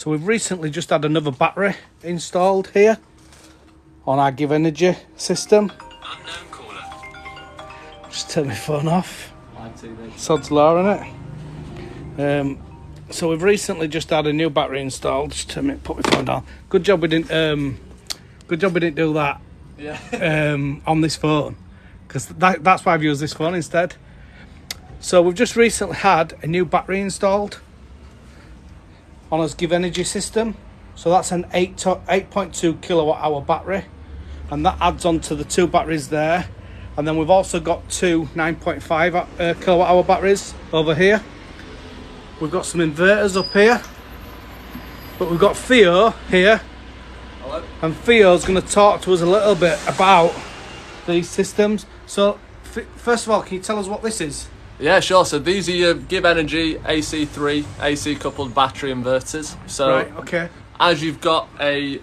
So we've recently just had another battery installed here on our Give Energy system. Unknown caller. Just turn my phone off. Live TV. Sod's law on it. So we've recently just had a new battery installed. Just put my phone down. Good job we didn't do that. Yeah. On this phone, because that's why I've used this phone instead. So we've just recently had a new battery installed on our Give Energy system. So that's an 8.2 kilowatt hour battery, and that adds on to the two batteries there. And then we've also got two 9.5 kilowatt hour batteries over here. We've got some inverters up here, but we've got Theo here. Hello. And Theo's going to talk to us a little bit about these systems. So first of all, can you tell us what this is? Yeah, sure. So these are your Give Energy AC3 AC coupled battery inverters. So Right, okay. as you've got a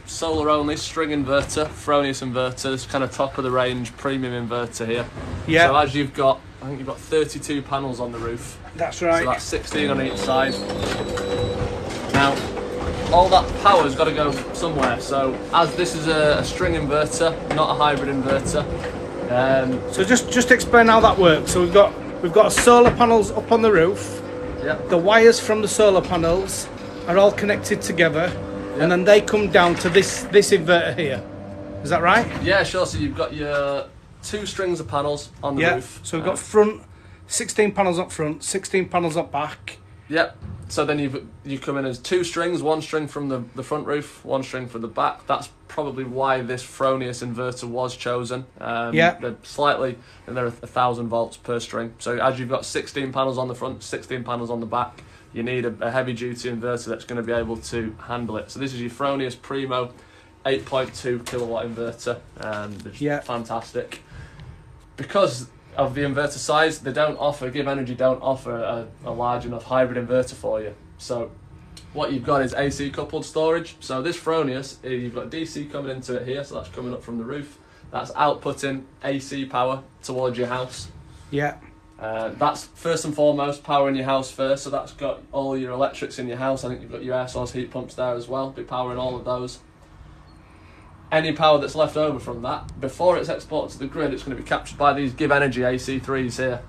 solar only string inverter, Fronius inverter, this kind of top of the range premium inverter here. Yeah. So as you've got, I think you've got 32 panels on the roof. That's right. So that's 16 on each side. Now, all that power's got to go somewhere. So as this is a string inverter, not a hybrid inverter. So just explain how that works. So we've got solar panels up on the roof. Yeah. The wires from the solar panels are all connected together, and then they come down to this inverter here. Is that right? Yeah, sure. So you've got your two strings of panels on the roof. So we've got front 16 panels up front, 16 panels up back. Yep. So then you come in as two strings, one string from the front roof, one string from the back. That's probably why this Fronius inverter was chosen. They're slightly, and they're 1,000 volts per string. So as you've got 16 panels on the front, 16 panels on the back, you need a heavy duty inverter that's going to be able to handle it. So this is your Fronius Primo 8.2 kilowatt inverter. It's fantastic. Because of the inverter size, Give Energy don't offer a large enough hybrid inverter for you. So what you've got is AC coupled storage. So this Fronius, you've got DC coming into it here, so that's coming up from the roof. That's outputting AC power towards your house. Yeah. That's first and foremost powering your house first. So that's got all your electrics in your house. I think you've got your air source heat pumps there as well. Be powering all of those. Any power that's left over from that, before it's exported to the grid, it's going to be captured by these Give Energy AC3s here.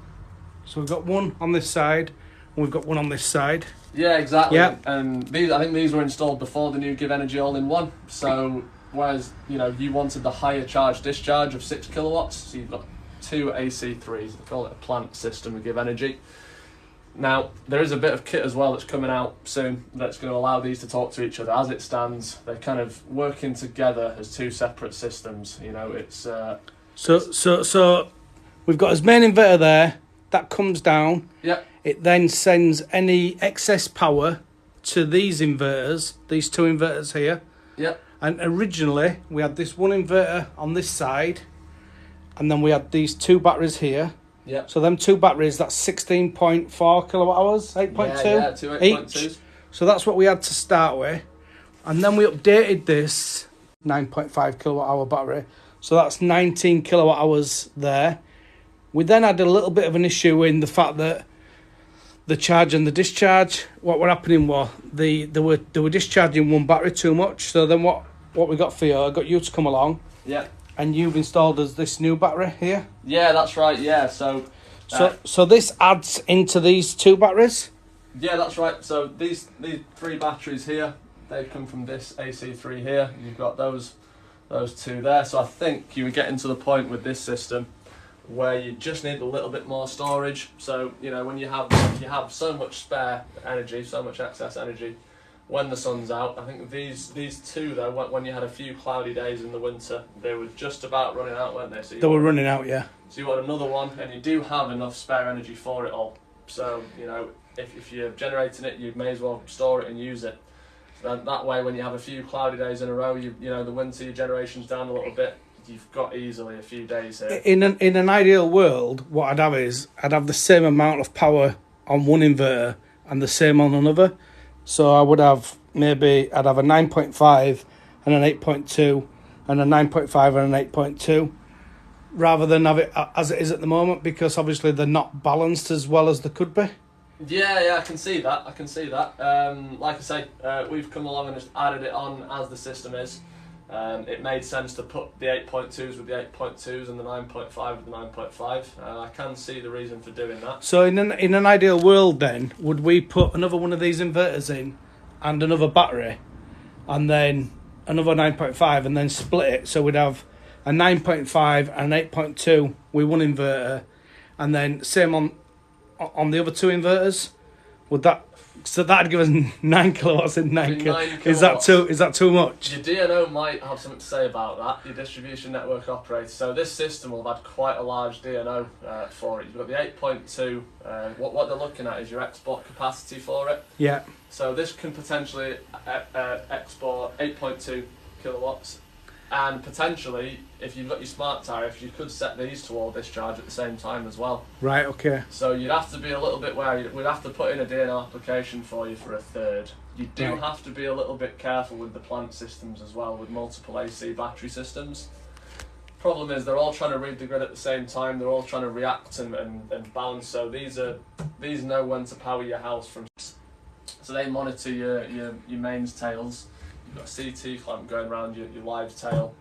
So we've got one on this side, and we've got one on this side. Yeah, exactly. Yeah. And I think these were installed before the new Give Energy all-in-one. So whereas you wanted the higher charge discharge of 6 kilowatts, so you've got two AC3s. They call it a plant system of Give Energy. Now, there is a bit of kit as well that's coming out soon that's going to allow these to talk to each other. As it stands, they're kind of working together as two separate systems. It's... So we've got his main inverter there. That comes down. Yep. It then sends any excess power to these inverters, these two inverters here. Yep. And originally, we had this one inverter on this side, and then we had these two batteries here. Yep. So them two batteries, that's 16.4 kilowatt hours, 8.2 yeah, two 8.2s. each. So that's what we had to start with. And then we updated this 9.5 kilowatt hour battery. So that's 19 kilowatt hours there. We then had a little bit of an issue in the fact that the charge and the discharge, what were happening was they were discharging one battery too much. So then what we got for you, I got you to come along. Yeah. And you've installed us this new battery here. Yeah, that's right. Yeah, so this adds into these two batteries. Yeah, that's right. So these three batteries here, they come from this AC3 here. You've got those two there. So I think you were getting to the point with this system where you just need a little bit more storage. So when you have so much spare energy, so much excess energy, when the sun's out, I think these two though, when you had a few cloudy days in the winter, they were just about running out, weren't they? So they were running out, yeah. So you want another one, and you do have enough spare energy for it all. So if you're generating it, you may as well store it and use it. So that way, when you have a few cloudy days in a row, the winter your generation's down a little bit. You've got easily a few days here. In an ideal world, what I'd have the same amount of power on one inverter and the same on another. So I'd have a 9.5 and an 8.2 and a 9.5 and an 8.2, rather than have it as it is at the moment, because obviously they're not balanced as well as they could be. Yeah, I can see that. Like I say, we've come along and just added it on as the system is. It made sense to put the 8.2s with the 8.2s and the 9.5 with the 9.5. I can see the reason for doing that. So in an ideal world then, would we put another one of these inverters in and another battery and then another 9.5 and then split it, so we'd have a 9.5 and an 8.2 with one inverter, and then same on the other two inverters? Would that, so that'd give us 9 kilowatts in 9 kilowatts. Is that too much? Your DNO might have something to say about that, your distribution network operator. So this system will have had quite a large DNO for it. You've got the 8.2, what they're looking at is your export capacity for it. Yeah. So this can potentially export 8.2 kilowatts, and potentially, if you've got your smart tariff, you could set these to all discharge at the same time as well. Right, okay. So you'd have to be a little bit wary. We'd have to put in a DNO application for you for a third. You do have to be a little bit careful with the plant systems as well, with multiple AC battery systems. Problem is, they're all trying to read the grid at the same time. They're all trying to react and balance. So these know when to power your house from. So they monitor your mains tails. You've got a CT clamp going around your live tail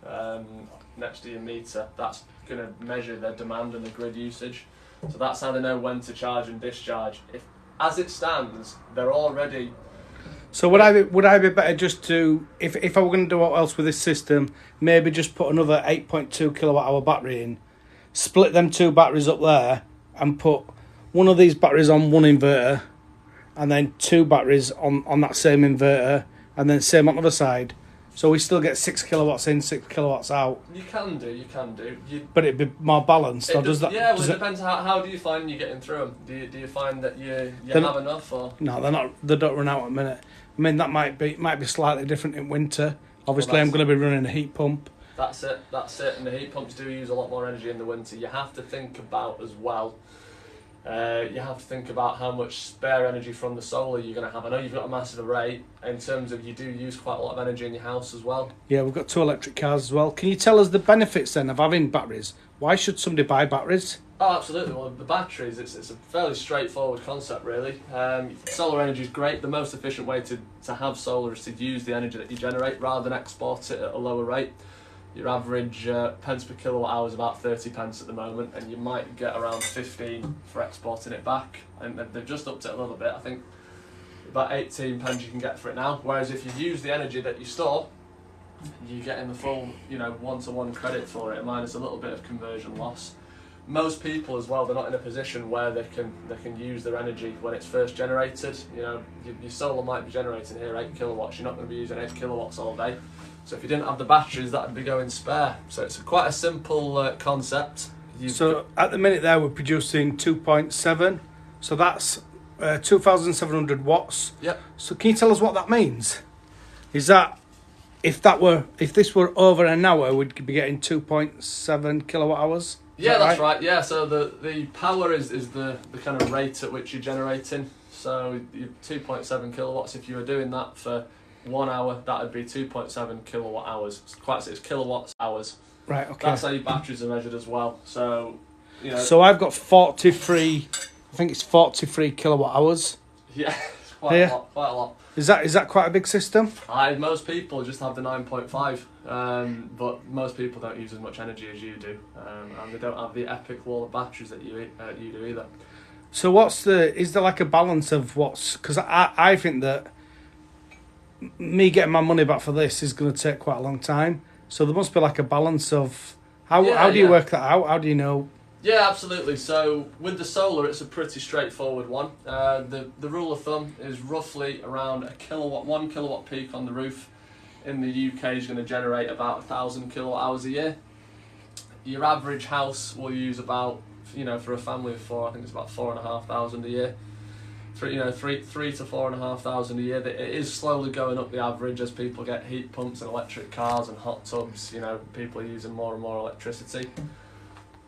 next to your meter. That's going to measure their demand and the grid usage. So that's how they know when to charge and discharge. As it stands, they're already. So would I be better just to, if I were going to do what else with this system, maybe just put another 8.2 kilowatt hour battery in, split them two batteries up there, and put one of these batteries on one inverter, and then two batteries on that same inverter, and then same on the other side. So we still get 6 kilowatts in, 6 kilowatts out. You can do. But it'd be more balanced, or does that? Yeah, well, it depends. How do you find you're getting through them? Do you find that you have enough, or? No, they're not. They don't run out at a minute. I mean, that might be slightly different in winter. Obviously, I'm going to be running a heat pump. That's it. And the heat pumps do use a lot more energy in the winter. You have to think about as well. You have to think about how much spare energy from the solar you're going to have. I know you've got a massive array in terms of you do use quite a lot of energy in your house as well. Yeah, we've got 2 electric cars as well. Can you tell us the benefits then of having batteries? Why should somebody buy batteries? Oh, absolutely. Well, the batteries, it's a fairly straightforward concept, really. Solar energy is great. The most efficient way to have solar is to use the energy that you generate rather than export it at a lower rate. Your average pence per kilowatt hour is about 30 pence at the moment, and you might get around 15 for exporting it back. And they've just upped it a little bit. I think about 18 pence you can get for it now. Whereas if you use the energy that you store, you're getting the full, one-to-one credit for it, minus a little bit of conversion loss. Most people as well, they're not in a position where they can use their energy when it's first generated. Your solar might be generating here 8 kilowatts. You're not going to be using 8 kilowatts all day. So if you didn't have the batteries, that would be going spare. So it's quite a simple concept. So at the minute there, we're producing 2.7. So that's 2,700 watts. Yep. So can you tell us what that means? Is that if this were over an hour, we'd be getting 2.7 kilowatt hours? Yeah, that's right. Yeah. So the power is the kind of rate at which you're generating. So 2.7 kilowatts. If you were doing that for 1 hour, that would be 2.7 kilowatt hours. It's kilowatts hours. Right, okay. That's how your batteries are measured as well. So, So I've got 43, I think it's 43 kilowatt hours. Yeah, it's quite a lot. Is that quite a big system? Most people just have the 9.5, but most people don't use as much energy as you do, and they don't have the epic wall of batteries that you do either. So is there like a balance of because I think that me getting my money back for this is going to take quite a long time. So there must be like a balance of how do you work that out? How do you know? Yeah, absolutely. So with the solar, it's a pretty straightforward one. The rule of thumb is roughly around 1 kilowatt peak on the roof in the UK is going to generate about 1,000 kilowatt hours a year. Your average house will use about, for a family of 4, I think it's about 4,500 a year. 3 to 4,500 a year. It is slowly going up the average as people get heat pumps and electric cars and hot tubs. People are using more and more electricity.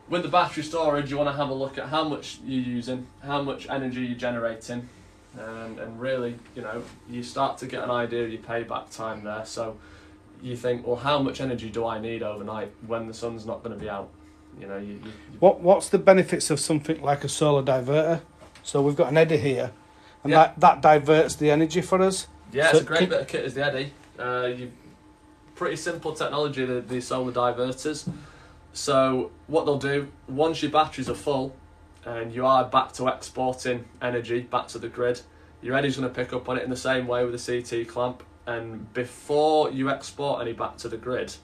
With the battery storage, you want to have a look at how much you're using, how much energy you're generating, and really, you start to get an idea of your payback time there. So you think, well, how much energy do I need overnight when the sun's not going to be out? What's the benefits of something like a solar diverter? So we've got an eddy here, and that diverts the energy for us. Yeah, so it's a great bit of kit, is the eddy. Pretty simple technology, these solar diverters. So what they'll do, once your batteries are full and you are back to exporting energy back to the grid, your eddy's going to pick up on it in the same way with a CT clamp, and before you export any back to the grid,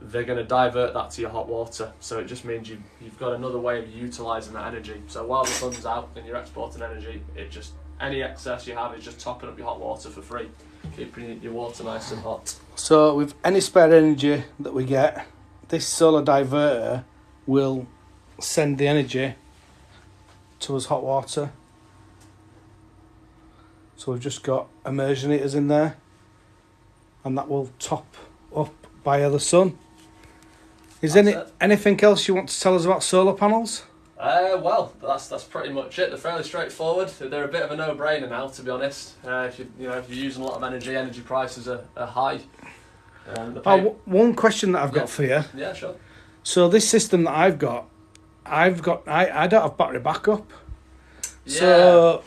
they're going to divert that to your hot water. So it just means you've got another way of utilising that energy. So while the sun's out and you're exporting energy, any excess you have is just topping up your hot water for free, keeping your water nice and hot. So with any spare energy that we get, this solar diverter will send the energy to us hot water. So we've just got immersion heaters in there, and that will top up via the sun. Is there anything else you want to tell us about solar panels? Well, that's pretty much it. They're fairly straightforward. They're a bit of a no-brainer now, to be honest. If you're using a lot of energy prices are high. One question that I've got for you. Yeah, sure. So this system that I don't have battery backup. Yeah. So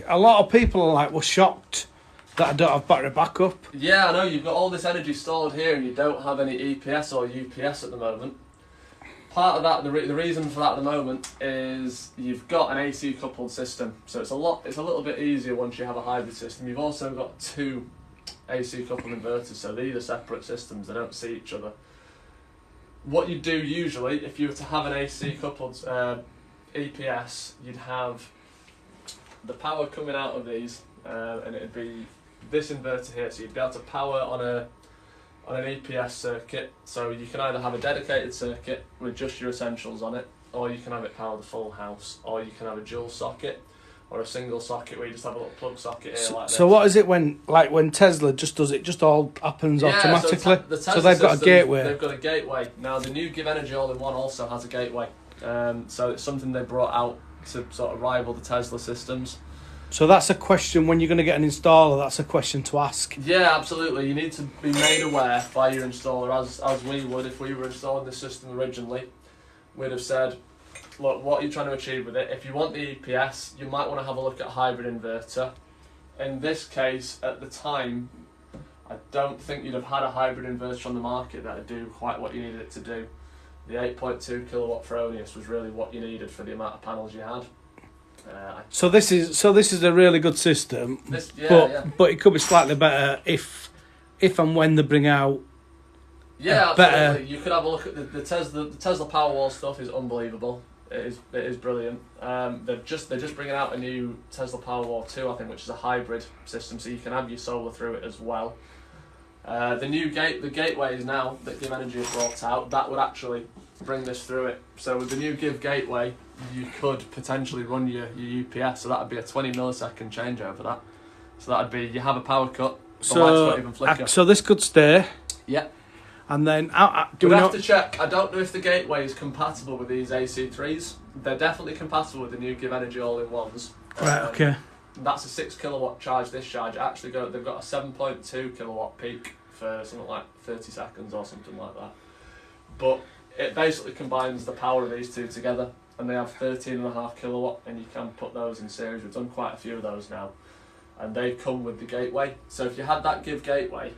a lot of people are like, shocked that I don't have battery backup. Yeah, I know, you've got all this energy stored here and you don't have any EPS or UPS at the moment. Part of that, the reason for that at the moment is you've got an AC coupled system, so it's a little bit easier once you have a hybrid system. You've also got two AC coupled inverters, so these are separate systems, they don't see each other. What you do usually, if you were to have an AC coupled EPS, you'd have the power coming out of these, and it'd be this inverter here, so you'd be able to power on an EPS circuit. So you can either have a dedicated circuit with just your essentials on it, or you can have it power the full house, or you can have a dual socket or a single socket where you just have a little plug socket here like this. So what is it when Tesla just does it, just all happens automatically? So they've got a gateway. They've got a gateway. Now the new Give Energy All-in-One also has a gateway. So it's something they brought out to sort of rival the Tesla systems. So that's a question when you're going to get an installer, that's a question to ask. Yeah, absolutely. You need to be made aware by your installer, as we would if we were installing the system originally. We'd have said, look, what are you trying to achieve with it? If you want the EPS, you might want to have a look at a hybrid inverter. In this case, at the time, I don't think you'd have had a hybrid inverter on the market that would do quite what you needed it to do. The 8.2 kilowatt Fronius was really what you needed for the amount of panels you had. So this is a really good system, but it could be slightly better if and when they bring out. Yeah, absolutely. You could have a look at the Tesla Powerwall stuff is unbelievable. It is brilliant. They're just bringing out a new Tesla Powerwall 2, I think, which is a hybrid system, so you can have your solar through it as well. The gateways now that Give Energy have brought out, that would actually bring this through it. So with the new Give gateway, you could potentially run your UPS, so that would be a 20 millisecond changeover. That, so that would be, you have a power cut, the lights won't even flicker. So this could stay. Yeah. And then we'd have to check. I don't know if the gateway is compatible with these AC3s. They're definitely compatible with the new Give Energy All-in-Ones. Right. Okay. That's a 6 kilowatt charge discharge. Actually, they've got a 7.2 kilowatt peak for something like 30 seconds or something like that. But it basically combines the power of these two together, and they have 13.5 kilowatt, and you can put those in series. We've done quite a few of those now, and they come with the gateway. So if you had that Give gateway,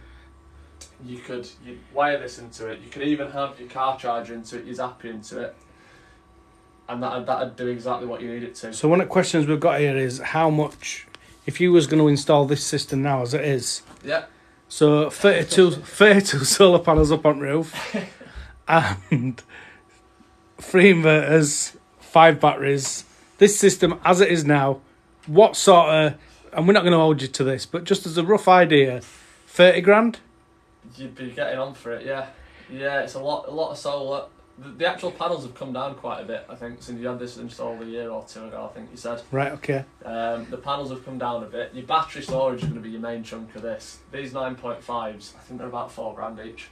you'd wire this into it. You could even have your car charger into it, your Zappy into it, and that'd do exactly what you need it to. So one of the questions we've got here is how much, if you was going to install this system now as it is. Yeah. So 32 solar panels up on roof, and 3 inverters, 5 batteries. This system as it is now, what sort of, and we're not going to hold you to this, but just as a rough idea, 30 grand? You'd be getting on for it, yeah. Yeah, it's a lot of solar. The actual panels have come down quite a bit, I think, since you had this installed a year or two ago, I think you said. Right, okay. The panels have come down a bit. Your battery storage is going to be your main chunk of this. These 9.5s, I think they're about 4 grand each.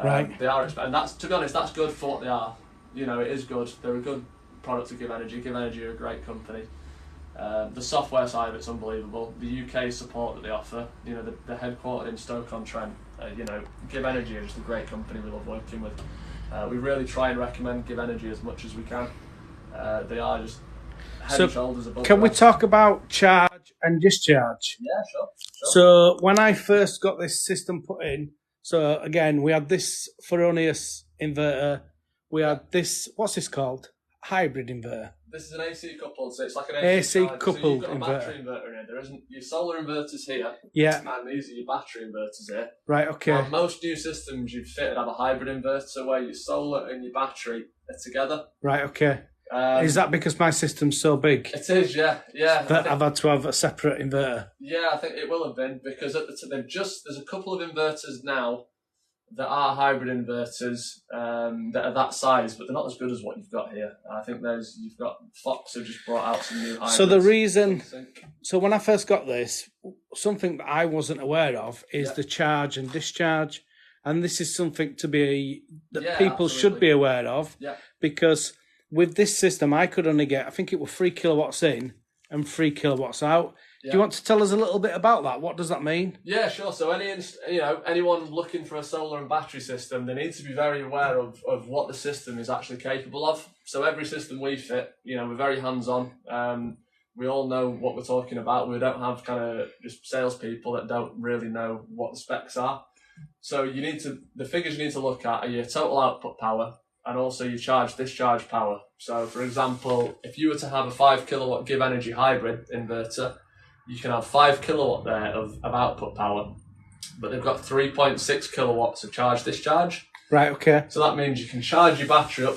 Right. They are, and that's, to be honest, that's good for what they are. You know, it is good. They're a good product to Give Energy. Give Energy are a great company. The software side of it's unbelievable. The UK support that they offer, you know, they're headquartered in Stoke-on-Trent. You know, Give Energy is just a great company we love working with. We really try and recommend Give Energy as much as we can. They are just head and shoulders above. Can we talk about charge and discharge? Yeah, sure. So when I first got this system put in, so again, we had this erroneous inverter. We had this, what's this called? Hybrid inverter. This is an AC coupled, so it's like an AC coupled so you've got a inverter. Battery inverter here. There isn't your solar inverters here. Yeah. And these are your battery inverters here. Right, okay. Now, most new systems you've fitted have a hybrid inverter where your solar and your battery are together. Right, okay. Is that because my system's so big? It is, yeah. That I've had to have a separate inverter? Yeah, I think it will have been, because there's a couple of inverters now that are hybrid inverters that are that size, but they're not as good as what you've got here. I think you've got Fox have just brought out some new hybrids. So when I first got this, something that I wasn't aware of is the charge and discharge, and this is something that people should be aware of, because with this system I could only get, I think it was 3 kilowatts in and 3 kilowatts out. Do you want to tell us a little bit about that? What does that mean? Yeah, sure. So anyone looking for a solar and battery system, they need to be very aware of what the system is actually capable of. So every system we fit, we're very hands-on. We all know what we're talking about. We don't have kind of just salespeople that don't really know what the specs are. So the figures you need to look at are your total output power and also your charge-discharge power. So for example, if you were to have a 5 kilowatt give energy hybrid inverter, you can have 5 kilowatt there of output power, but they've got 3.6 kilowatts of charge discharge. Right, okay. So that means you can charge your battery up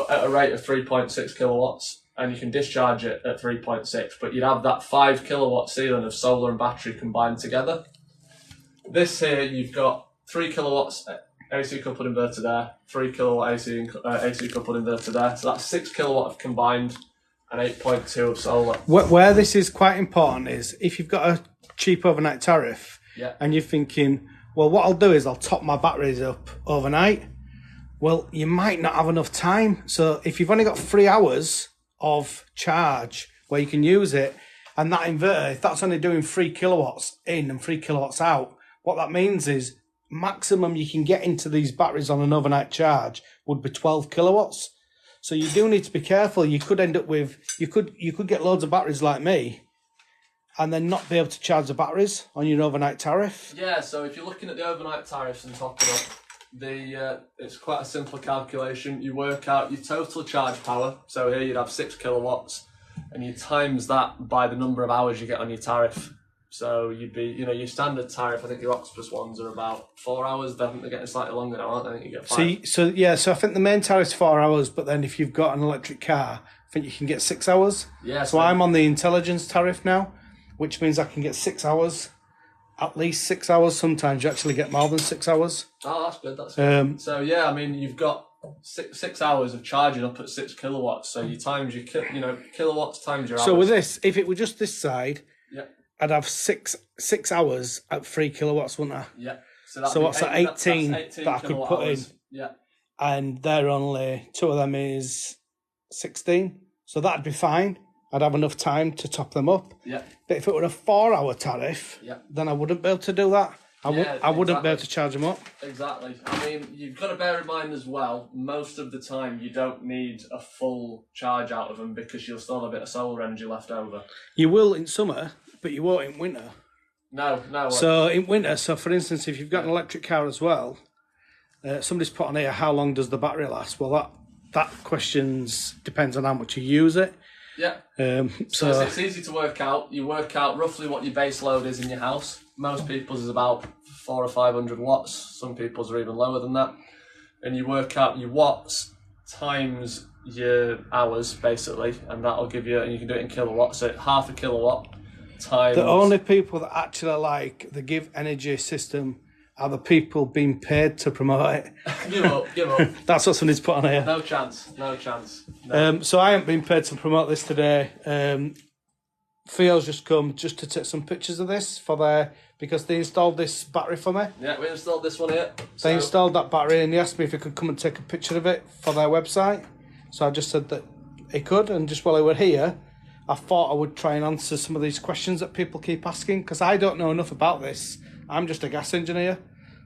at a rate of 3.6 kilowatts, and you can discharge it at 3.6, but you'd have that 5 kilowatt ceiling of solar and battery combined together. This here, you've got 3 kilowatts AC coupled inverter there, 3 kilowatt AC coupled inverter there, so that's 6 kilowatt of combined, and 8.2 of solar. Where this is quite important is if you've got a cheap overnight tariff and you're thinking, well, what I'll do is I'll top my batteries up overnight. Well, you might not have enough time. So if you've only got 3 hours of charge where you can use it, and that inverter, if that's only doing 3 kilowatts in and 3 kilowatts out, what that means is maximum you can get into these batteries on an overnight charge would be 12 kilowatts. So you do need to be careful. You could end up with, you could get loads of batteries like me and then not be able to charge the batteries on your overnight tariff. Yeah, so if you're looking at the overnight tariffs and topping up, it's quite a simple calculation. You work out your total charge power. So here you'd have 6 kilowatts and you times that by the number of hours you get on your tariff. So you'd be, your standard tariff, I think your Octopus ones are about 4 hours. I think they're getting slightly longer now, aren't they? I think you get 5. So I think the main tariff's 4 hours, but then if you've got an electric car, I think you can get 6 hours. Yeah. So I'm on the intelligence tariff now, which means I can get 6 hours, at least 6 hours. Sometimes you actually get more than 6 hours. Oh, that's good. That's good. So yeah, I mean, you've got six hours of charging up at 6 kilowatts. So you times your kilowatts times your hours. So with this, if it were just this side, I'd have six hours at 3 kilowatts, wouldn't I? Yeah. So what's that? 18 that I could put in. Yeah. And they're only, 2 of them is 16. So that'd be fine. I'd have enough time to top them up. Yeah. But if it were a 4 hour tariff, then I wouldn't be able to do that. I wouldn't be able to charge them up. Exactly. I mean, you've got to bear in mind as well, most of the time you don't need a full charge out of them because you'll still have a bit of solar energy left over. You will in summer, but you won't in winter. No. So in winter, for instance, if you've got an electric car as well, somebody's put on here, how long does the battery last? Well, that questions depends on how much you use it. Yeah. So it's easy to work out. You work out roughly what your base load is in your house. Most people's is about 400 or 500 watts. Some people's are even lower than that. And you work out your watts times your hours, basically, and that'll give you, and you can do it in kilowatts. So half a kilowatt times. The only people that actually like the give energy system are the people being paid to promote it. Give up. That's what somebody's put on here. No chance. No. So I haven't been paid to promote this today. Theo's just come just to take some pictures of this because they installed this battery for me. Yeah, we installed this one here. They installed that battery and he asked me if he could come and take a picture of it for their website. So I just said that he could, and just while they were here, I thought I would try and answer some of these questions that people keep asking, because I don't know enough about this. I'm just a gas engineer,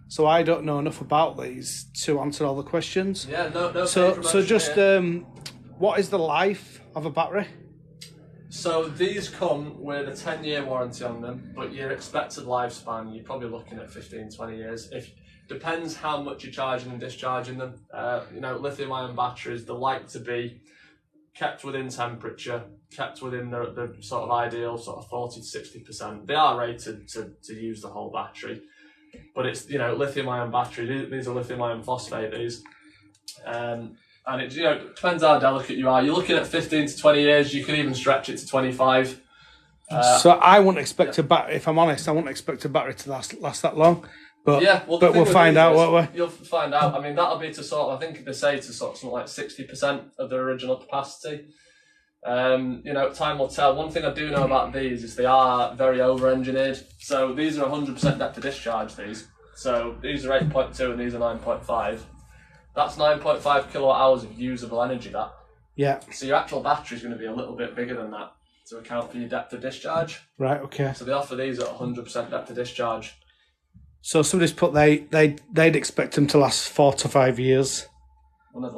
so I don't know enough about these to answer all the questions. Yeah, no. So just what is the life of a battery? So these come with a 10-year warranty on them, but your expected lifespan, you're probably looking at 15, 20 years. Depends how much you're charging and discharging them. You know, lithium-ion batteries, they like to be kept within temperature, kept within the sort of ideal sort of 40 to 60%. They are rated to use the whole battery, but it's, you know, lithium-ion battery. These are lithium-ion phosphate, these. And it, you know, depends how delicate you are. You're looking at 15 to 20 years. You can even stretch it to 25. So I wouldn't expect a battery, if I'm honest, I wouldn't expect a battery to last that long. But yeah, well, we'll find out, won't we? You'll find out. I mean, that'll be to sort of, I think they say to sort of something like 60% of their original capacity. You know, time will tell. One thing I do know about these is they are very over-engineered. So these are 100% depth of discharge, these. So these are 8.2 and these are 9.5. That's 9.5 kilowatt hours of usable energy, that. Yeah. So your actual battery is going to be a little bit bigger than that to account for your depth of discharge. Right, okay. So they offer these at 100% depth of discharge. So somebody's put they'd expect them to last 4 to 5 years.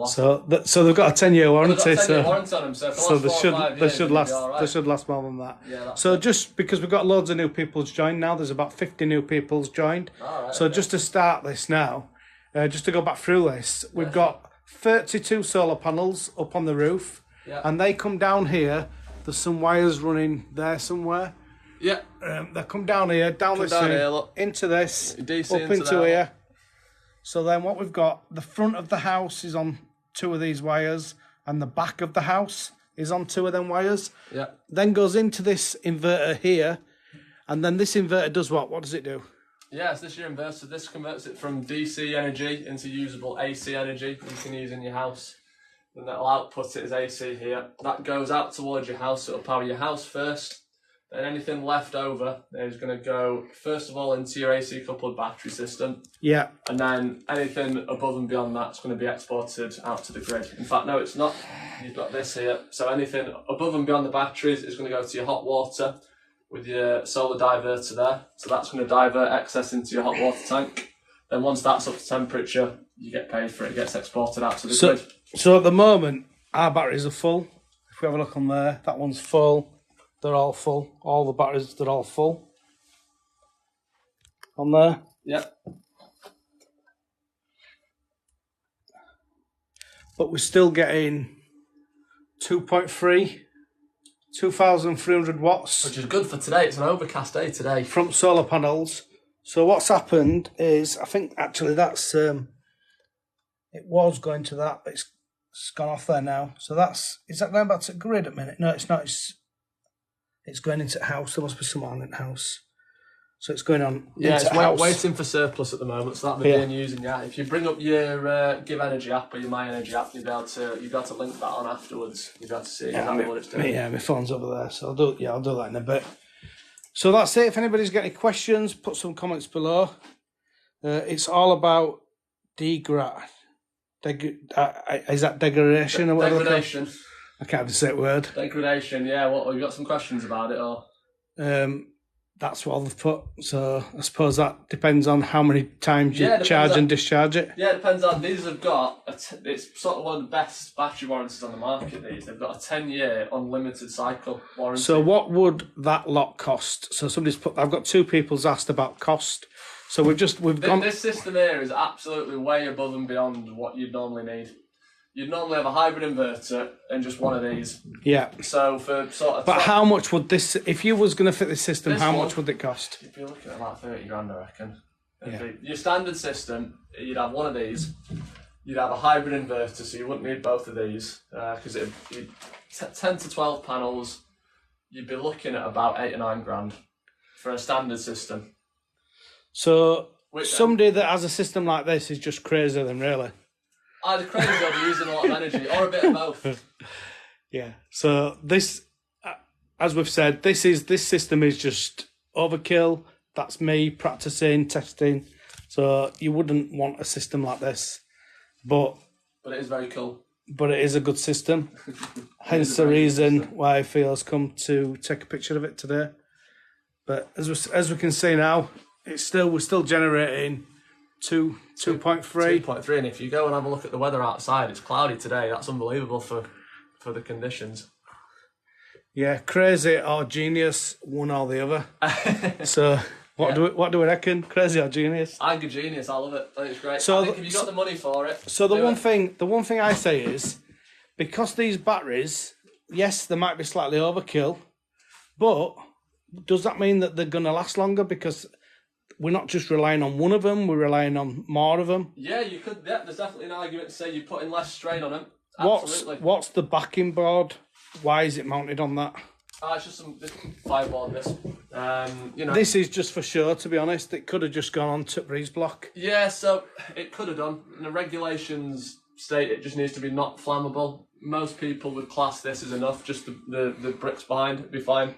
So they've got a 10-year warranty. They've got a 10-year warranty on them, so they should last more than that. Yeah, so just because we've got loads of new people joined now, there's about 50 new people joined. Right, so just to start this now, just to go back through this, we've got 32 solar panels up on the roof, and they come down here. There's some wires running there somewhere. Yeah. They come down here, into this, DC up into here. So then what we've got, the front of the house is on 2 of these wires, and the back of the house is on 2 of them wires. Yeah. Then goes into this inverter here, and then this inverter does what? What does it do? Yeah, so this is your inverter. This converts it from DC energy into usable AC energy you can use in your house. And that'll output it as AC here. That goes out towards your house, so it'll power your house first. Then anything left over is going to go, first of all, into your AC coupled battery system. Yeah. And then anything above and beyond that's going to be exported out to the grid. In fact, no, it's not. You've got this here. So anything above and beyond the batteries is going to go to your hot water with your solar diverter there. So that's going to divert excess into your hot water tank. Then once that's up to temperature, you get paid for it. It gets exported out to the grid. So at the moment, our batteries are full. If we have a look on there, that one's full. They're all full. All the batteries, they're all full. On there. Yep. But we're still getting 2.3, 2,300 watts. Which is good for today. It's an overcast day today. From solar panels. So what's happened is, I think actually that's, it was going to that, but it's gone off there now. So is that going back to grid at the minute? No, it's not. It's going into the house. There must be some on in the house. So it's going on. Yeah, into it's house. waiting for surplus at the moment, so that'll be being used. Yeah, if you bring up your Give Energy app or your My Energy app, you'll be able to link that on afterwards. You'll be able to see exactly what it's doing. Yeah, my phone's over there, so I'll do that in a bit. So that's it. If anybody's got any questions, put some comments below. It's all about is that degradation or whatever? Degradation. I can't even say that word. Degradation, yeah. What, have you got some questions about it, or? That's what they've put. So I suppose that depends on how many times you charge and discharge it. Yeah, it depends on. These have got, it's sort of one of the best battery warranties on the market, these. They've got a 10-year unlimited cycle warranty. So what would that lot cost? So somebody's put, I've got 2 people's asked about cost. So we've gone. This system here is absolutely way above and beyond what you'd normally need. You'd normally have a hybrid inverter and just one of these. Yeah. So for sort of. But how much would this, if you was going to fit this system, how much would it cost? You'd be looking at about 30 grand, I reckon. Yeah. Your standard system, you'd have one of these. You'd have a hybrid inverter, so you wouldn't need both of these because it'd 10 to 12 panels. You'd be looking at about 8 or 9 grand for a standard system. So somebody that has a system like this is just crazy, then, really. Either crazy or using a lot of energy, or a bit of both. Yeah. So this, as we've said, this system is just overkill. That's me practicing, testing. So you wouldn't want a system like this, but it is very cool. But it is a good system. Hence the reason why I feel has come to take a picture of it today. But as we can see now, we're still generating 2.3. 2.3, and if you go and have a look at the weather outside, it's cloudy today. That's unbelievable for the conditions. Yeah, crazy or genius, one or the other. So what do we reckon? Crazy or genius? I think genius. I love it. I think it's great. So I think if you got the money for it. So the one thing I say is, because these batteries, yes, they might be slightly overkill, but does that mean that they're going to last longer? Because we're not just relying on one of them, we're relying on more of them. Yeah, you could. Yeah, there's definitely an argument to say you're putting less strain on them. Absolutely. What's the backing board? Why is it mounted on that? It's just some fireboard. This is just for show. To be honest, it could have just gone on to breeze block. Yeah, so it could have done. And the regulations state it just needs to be not flammable. Most people would class this as enough. Just the bricks behind it'd be fine.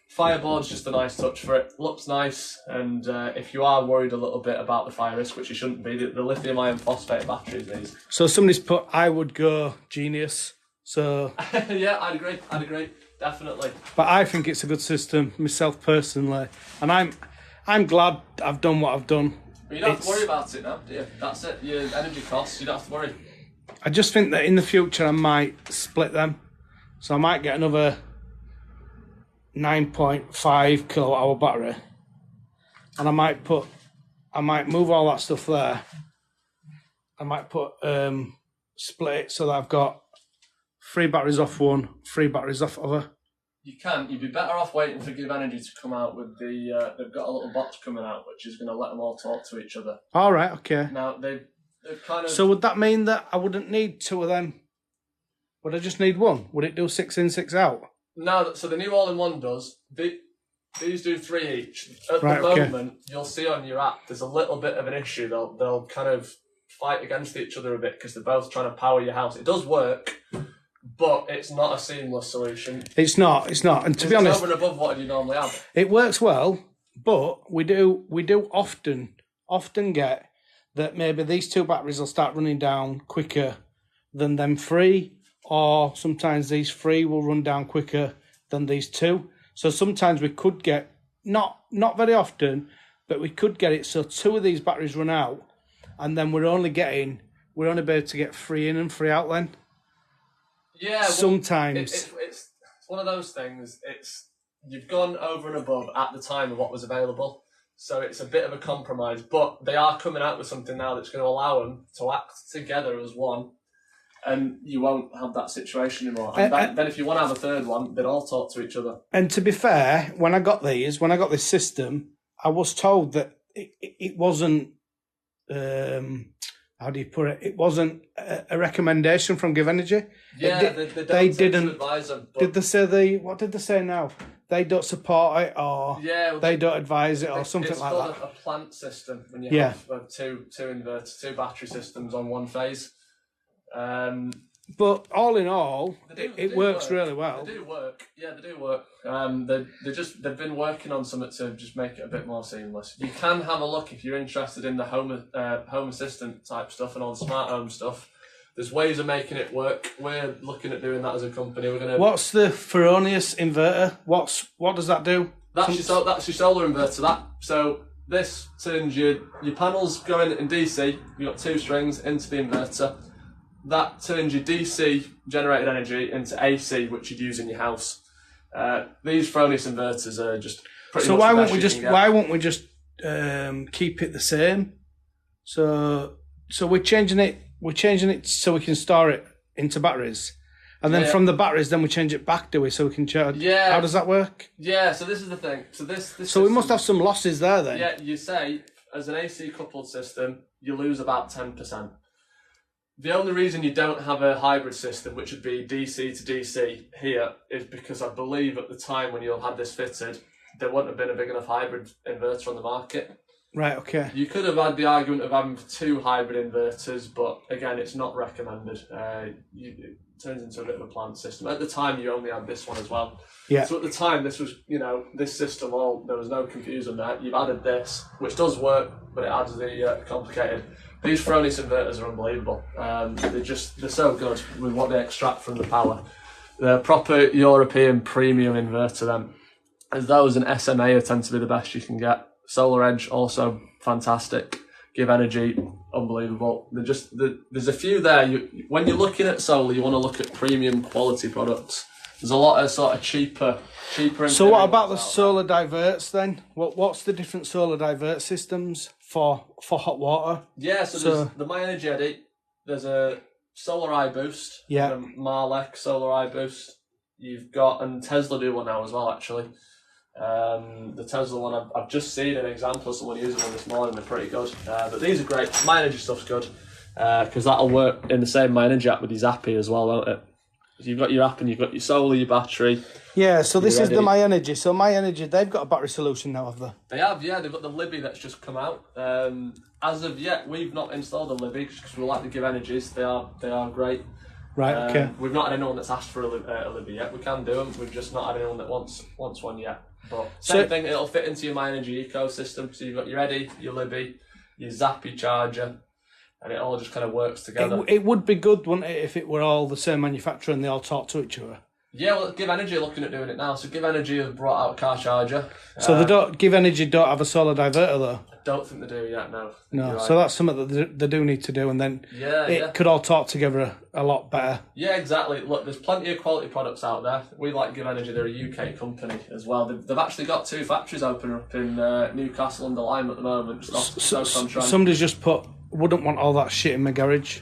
Fireboard's just a nice touch for it. Looks nice, and if you are worried a little bit about the fire risk, which you shouldn't be, the lithium iron phosphate batteries these. So somebody's put, I would go genius. So yeah, I'd agree, definitely. But I think it's a good system myself personally, and I'm glad I've done what I've done. But you don't have to worry about it now, do you? That's it. Your energy costs, you don't have to worry. I just think that in the future I might split them, so I might get another 9.5 kilowatt hour battery, and I might move all that stuff there. I might put split it so that I've got 3 batteries off one, 3 batteries off other. You'd be better off waiting for Give Energy to come out with they've got a little box coming out which is going to let them all talk to each other. All right, okay. Now they've kind of. So would that mean that I wouldn't need 2 of them? Would I just need 1? Would it do 6 in, 6 out? No, so the new all-in-one does. These do 3 each. At the moment, you'll see on your app there's a little bit of an issue. They'll kind of fight against each other a bit because they're both trying to power your house. It does work, but it's not a seamless solution. It's not. And to be honest, over and above what you normally have. It works well, but we do often get that maybe these 2 batteries will start running down quicker than them 3, or sometimes these 3 will run down quicker than these 2. So sometimes we could get, not very often, but we could get it so 2 of these batteries run out, and then we're only able to get 3 in and 3 out then. Yeah, sometimes it's one of those things. You've gone over and above at the time of what was available, so it's a bit of a compromise. But they are coming out with something now that's going to allow them to act together as one, and you won't have that situation anymore. And then if you want to have a third one, they'd all talk to each other. And to be fair, when I got this system, I was told that it wasn't. How do you put it? It wasn't a recommendation from Give Energy. Yeah, they didn't advise them. Did they say what did they say now? They don't support it, or they don't advise it, or something like that. It's called a plant system when you have 2 inverters, 2 battery systems on one phase. But all in all, it works really well. They do work. Yeah, they do work. They've been working on something to just make it a bit more seamless. You can have a look if you're interested in the home assistant type stuff and all the smart home stuff. There's ways of making it work. We're looking at doing that as a company. What's the Fronius inverter? What does that do? That's your solar inverter. So this turns your panels going in DC. You've got 2 strings into the inverter. That turns your DC generated energy into AC, which you'd use in your house. These Fronius inverters are just pretty much why won't we just keep it the same? So we're changing it so we can store it into batteries, and then from the batteries, then we change it back, do we? So we can charge. Yeah. How does that work? Yeah. So this is the thing. So this. So we must have some losses there then. Yeah. You say as an AC coupled system, you lose about 10%. The only reason you don't have a hybrid system, which would be DC to DC here, is because I believe at the time when you'll have this fitted, there wouldn't have been a big enough hybrid inverter on the market. Right, okay. You could have had the argument of having 2 hybrid inverters, but again, it's not recommended. It turns into a bit of a plant system. At the time, you only had this one as well. Yeah. So at the time, this was, this system, there was no confusion there. You've added this, which does work, but it adds the complicated. These Fronius inverters are unbelievable. They're so good with what they extract from the power. They're a proper European premium inverter then. As those and SMA tend to be the best you can get. Solar Edge also fantastic. Give Energy, unbelievable. There's a few there. When you're looking at solar, you want to look at premium quality products. there's a lot of sort of cheaper. So what about the solar diverts then? What's the different solar divert systems for hot water? Yeah, so there's the My Energy Eddy. There's a solar iBoost. Yeah. The Marlec solar iBoost. You've got, and Tesla do one now as well, actually. The Tesla one, I've just seen an example of someone using one this morning. They're pretty good. But these are great. My Energy stuff's good because that'll work in the same My Energy app with your Zappy as well, won't it? You've got your app and you've got your solar, your battery. Yeah, so this is the My Energy. So My Energy, they've got a battery solution now, have they? They have, yeah. They've got the Libby that's just come out. As of yet, we've not installed the Libby because we like the Give Energies. They are great. Right, okay. We've not had anyone that's asked for a Libby yet. We can do them. We've just not had anyone that wants one yet. But same thing, it'll fit into your My Energy ecosystem. So you've got your Eddy, your Libby, your Zappy charger, and it all just kind of works together. It would be good, wouldn't it, if it were all the same manufacturer and they all talk to each other? Yeah, well, Give Energy are looking at doing it now. So Give Energy have brought out a car charger. So Give Energy don't have a solar diverter though? I don't think they do yet, no. No, right. So that's something that they do need to do, and then it could all talk together a lot better. Yeah, exactly. Look, there's plenty of quality products out there. We like Give Energy. They're a UK company as well. They've actually got 2 factories open up in Newcastle under Lyme at the moment. Somebody's just put, wouldn't want all that shit in my garage.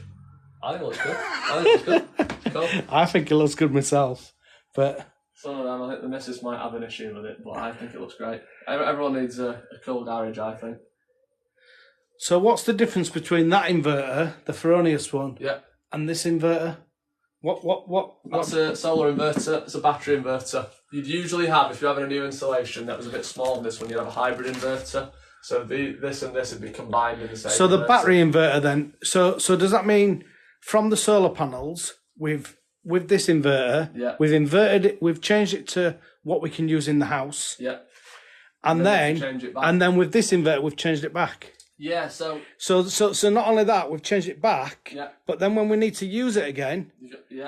I think it looks good. I think it looks good. It's cool. I think it looks good myself, but... Some of them, I think the missus might have an issue with it, but I think it looks great. Everyone needs a cool garage, I think. So what's the difference between that inverter, the Fronius one, and this inverter? What? That's a solar inverter. It's a battery inverter. You'd usually have, if you're having a new installation that was a bit smaller than this one, you'd have a hybrid inverter. So this and this would be combined in the same. So the battery inverter then. So does that mean from the solar panels with this inverter, we've changed it to what we can use in the house. Yeah. And then with this inverter we've changed it back. Yeah, so not only that, we've changed it back, but then when we need to use it again,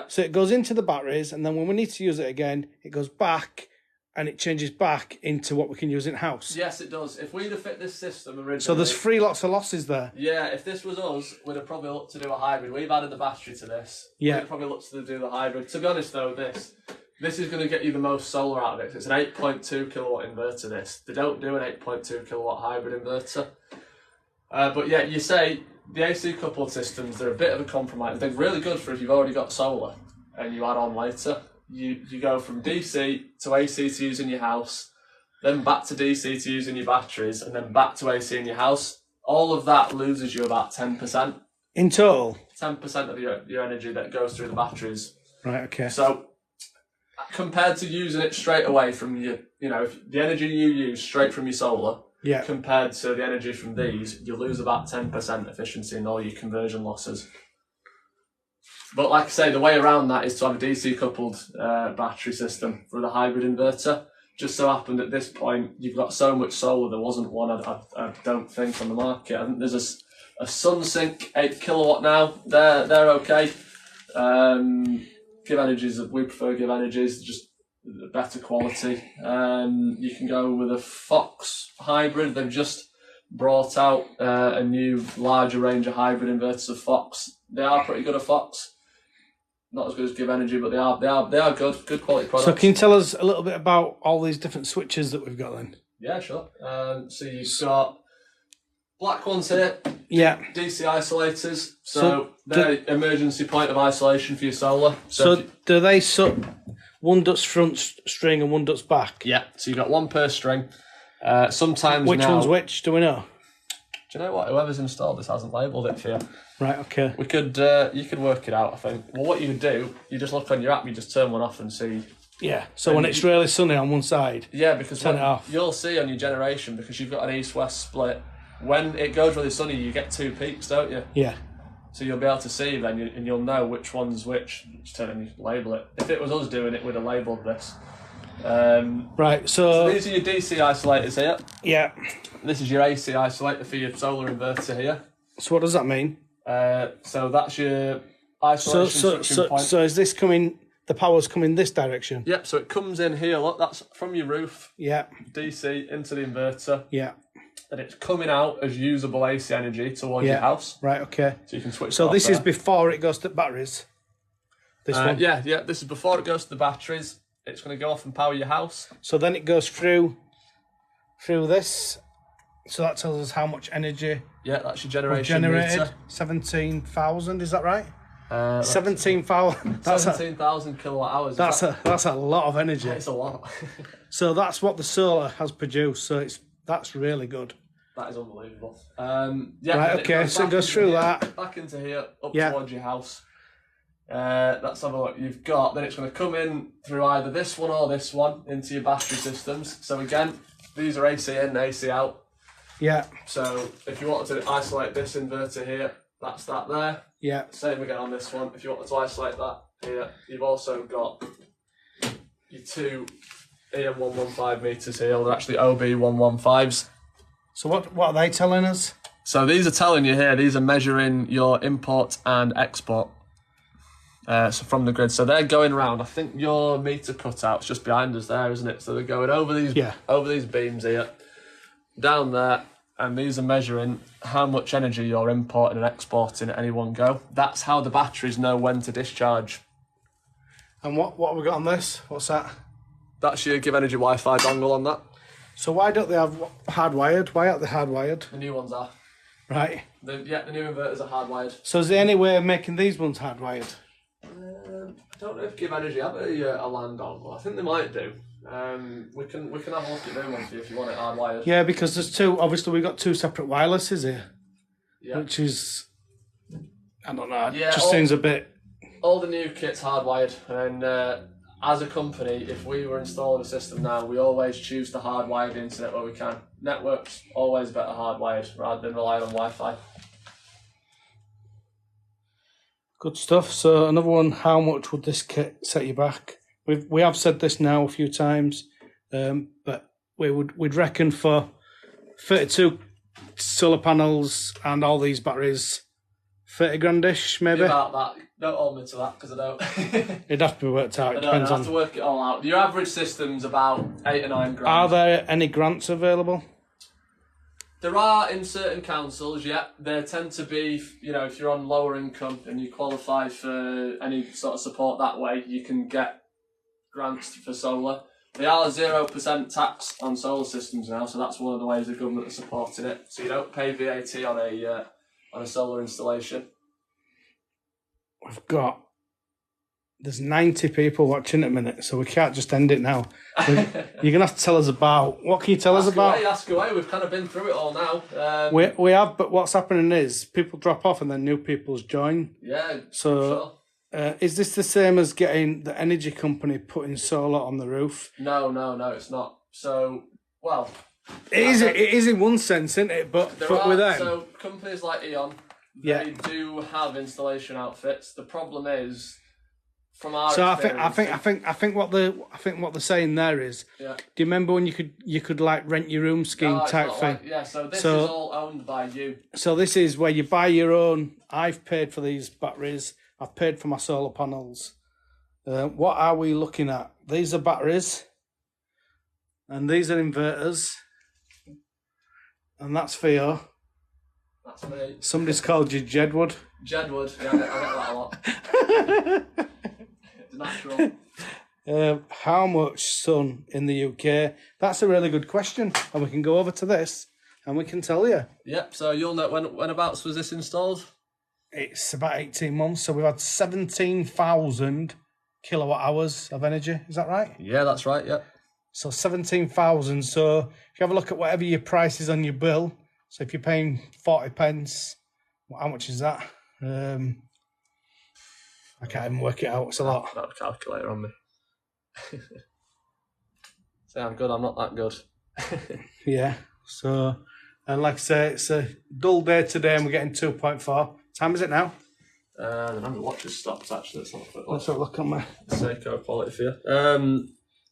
so it goes into the batteries, and then when we need to use it again, it goes back, and it changes back into what we can use in house. Yes, it does. If we'd have fit this system originally... So there's lots of losses there. Yeah, if this was us, we'd have probably looked to do a hybrid. We've added the battery to this. Yeah. We'd have probably looked to do the hybrid. To be honest, though, this is going to get you the most solar out of it. It's an 8.2 kilowatt inverter, this. They don't do an 8.2 kilowatt hybrid inverter. But yeah, you say the AC coupled systems, they're a bit of a compromise. They're really good for if you've already got solar and you add on later. You go from DC to AC to use in your house, then back to DC to use in your batteries, and then back to AC in your house. All of that loses you about 10%. In total? 10% of your energy that goes through the batteries. Right, okay. So compared to using it straight away from if the energy you use straight from your solar, compared to the energy from these, you lose about 10% efficiency in all your conversion losses. But like I say, the way around that is to have a DC coupled battery system for the hybrid inverter. Just so happened at this point, you've got so much solar, there wasn't one, I don't think, on the market. I think there's a SunSync 8 kilowatt now. They're okay. Give Energies, we prefer Give Energies, just better quality. You can go with a Fox hybrid. They've just brought out a new larger range of hybrid inverters of Fox. They are pretty good at Fox. Not as good as Give Energy, but they are good quality products. So can you tell us a little bit about all these different switches that we've got then? Yeah, sure. So you've got black ones here. Yeah. DC isolators. So they're emergency point of isolation for your solar. So do they one duct's front string and one duct's back? Yeah. So you've got one per string. Sometimes which one's which? Do we know? Do you know what? Whoever's installed this hasn't labelled it for you. Right, okay. You could work it out, I think. Well, what you would do, you just look on your app, you just turn one off and see. Yeah, so when it's really sunny on one side, because turn it off. You'll see on your generation, because you've got an east-west split, when it goes really sunny, you get 2 peaks, don't you? Yeah. So you'll be able to see then, and you'll know which one's which. Just turn and you label it. If it was us doing it, we'd have labelled this. Right, so these are your DC isolators here. Yeah. This is your AC isolator for your solar inverter here. So what does that mean? So that's your isolation switching point. So is this coming, the power's coming this direction? Yep, so it comes in here, look, that's from your roof. Yeah. DC into the inverter. Yeah. And it's coming out as usable AC energy towards your house. Right, okay. So you can switch So this is before it goes to batteries? This one? Yeah, this is before it goes to the batteries. It's going to go off and power your house. So then it goes through this. So that tells us how much energy. Yeah, that's your generation meter. 17,000, is that right? 17,000. 17,000 kilowatt hours. That's a lot of energy. It's a lot. So that's what the solar has produced. So that's really good. That is unbelievable. Right, okay, so it goes through that. Back into here, up towards your house. Let's have a look. You've got, then it's going to come in through either this one or this one into your battery systems. So again, these are AC in, AC out. Yeah. So if you wanted to isolate this inverter here, that's that there. Yeah. Same again on this one. If you wanted to isolate that here, you've also got your two EM115 meters here. They're actually OB115s. So what are they telling us? So these are telling you here, these are measuring your import and export. So from the grid. So they're going around. I think your meter cutout's just behind us there, isn't it? So they're going over these beams here, down there, and these are measuring how much energy you're importing and exporting at any one go. That's how the batteries know when to discharge. And what have we got on this? What's that? That's your Give Energy Wi-Fi dongle on that. So why don't they have hardwired? Why aren't they hardwired? The new ones are. Right. The new inverters are hardwired. So is there any way of making these ones hardwired? I don't know if Give Energy have a LAN dongle. I think they might do. We can have a look at doing one for you if you want it hardwired. Yeah, because there's two. Obviously, we've got two separate wirelesses here. Yeah. Which is, I don't know. Yeah, it just seems a bit. All the new kit's hardwired, and as a company, if we were installing a system now, we always choose to hardwire the internet where we can. Network's always better hardwired rather than relying on Wi-Fi. Good stuff. So another one, how much would this kit set you back? We have said this now a few times, but we'd reckon for 32 solar panels and all these batteries, 30 grandish maybe. About that. Don't hold me to that because I don't. It'd have to be worked out. It depends on. I have to work it all out. Your average system's about 8 or 9 grand. Are there any grants available? There are in certain councils, yeah. There tend to be, if you're on lower income and you qualify for any sort of support that way, you can get grants for solar. They are 0% tax on solar systems now, so that's one of the ways the government are supporting it. So you don't pay VAT on a solar installation. There's 90 people watching at a minute, so we can't just end it now. You're going to have to tell us about... What can you tell us about? Ask away. We've kind of been through it all now. We have, but what's happening is people drop off and then new people's join. Yeah, so sure. Is this the same as getting the energy company putting solar on the roof? No, it's not. So, well... It is in one sense, isn't it? But with them... So companies like Eon, they do have installation outfits. The problem is... From our experience, I think what they're saying there is. Yeah. Do you remember when you could like rent your room scheme type thing? So this is all owned by you. So this is where you buy your own. I've paid for these batteries. I've paid for my solar panels. What are we looking at? These are batteries, and these are inverters, and that's for you. That's me. Somebody's called you Jedwood. Jedwood, yeah, I get that a lot. Natural. How much sun in the UK? That's a really good question, and we can go over to this and we can tell you. Yep. So you'll know whenabouts was this installed? It's about 18 months. So we've had 17,000 kilowatt hours of energy. Is that right? Yeah, that's right. Yep. So 17,000. So if you have a look at whatever your price is on your bill. So if you're paying 40 pence, how much is that? I can't even work it out. It's a lot. Got a calculator on me. Say I'm good. I'm not that good. Yeah. So, and like I say, it's a dull day today, and we're getting 2.4. Time is it now? The number of watches stopped actually. Let's have a look on my Seiko quality for you.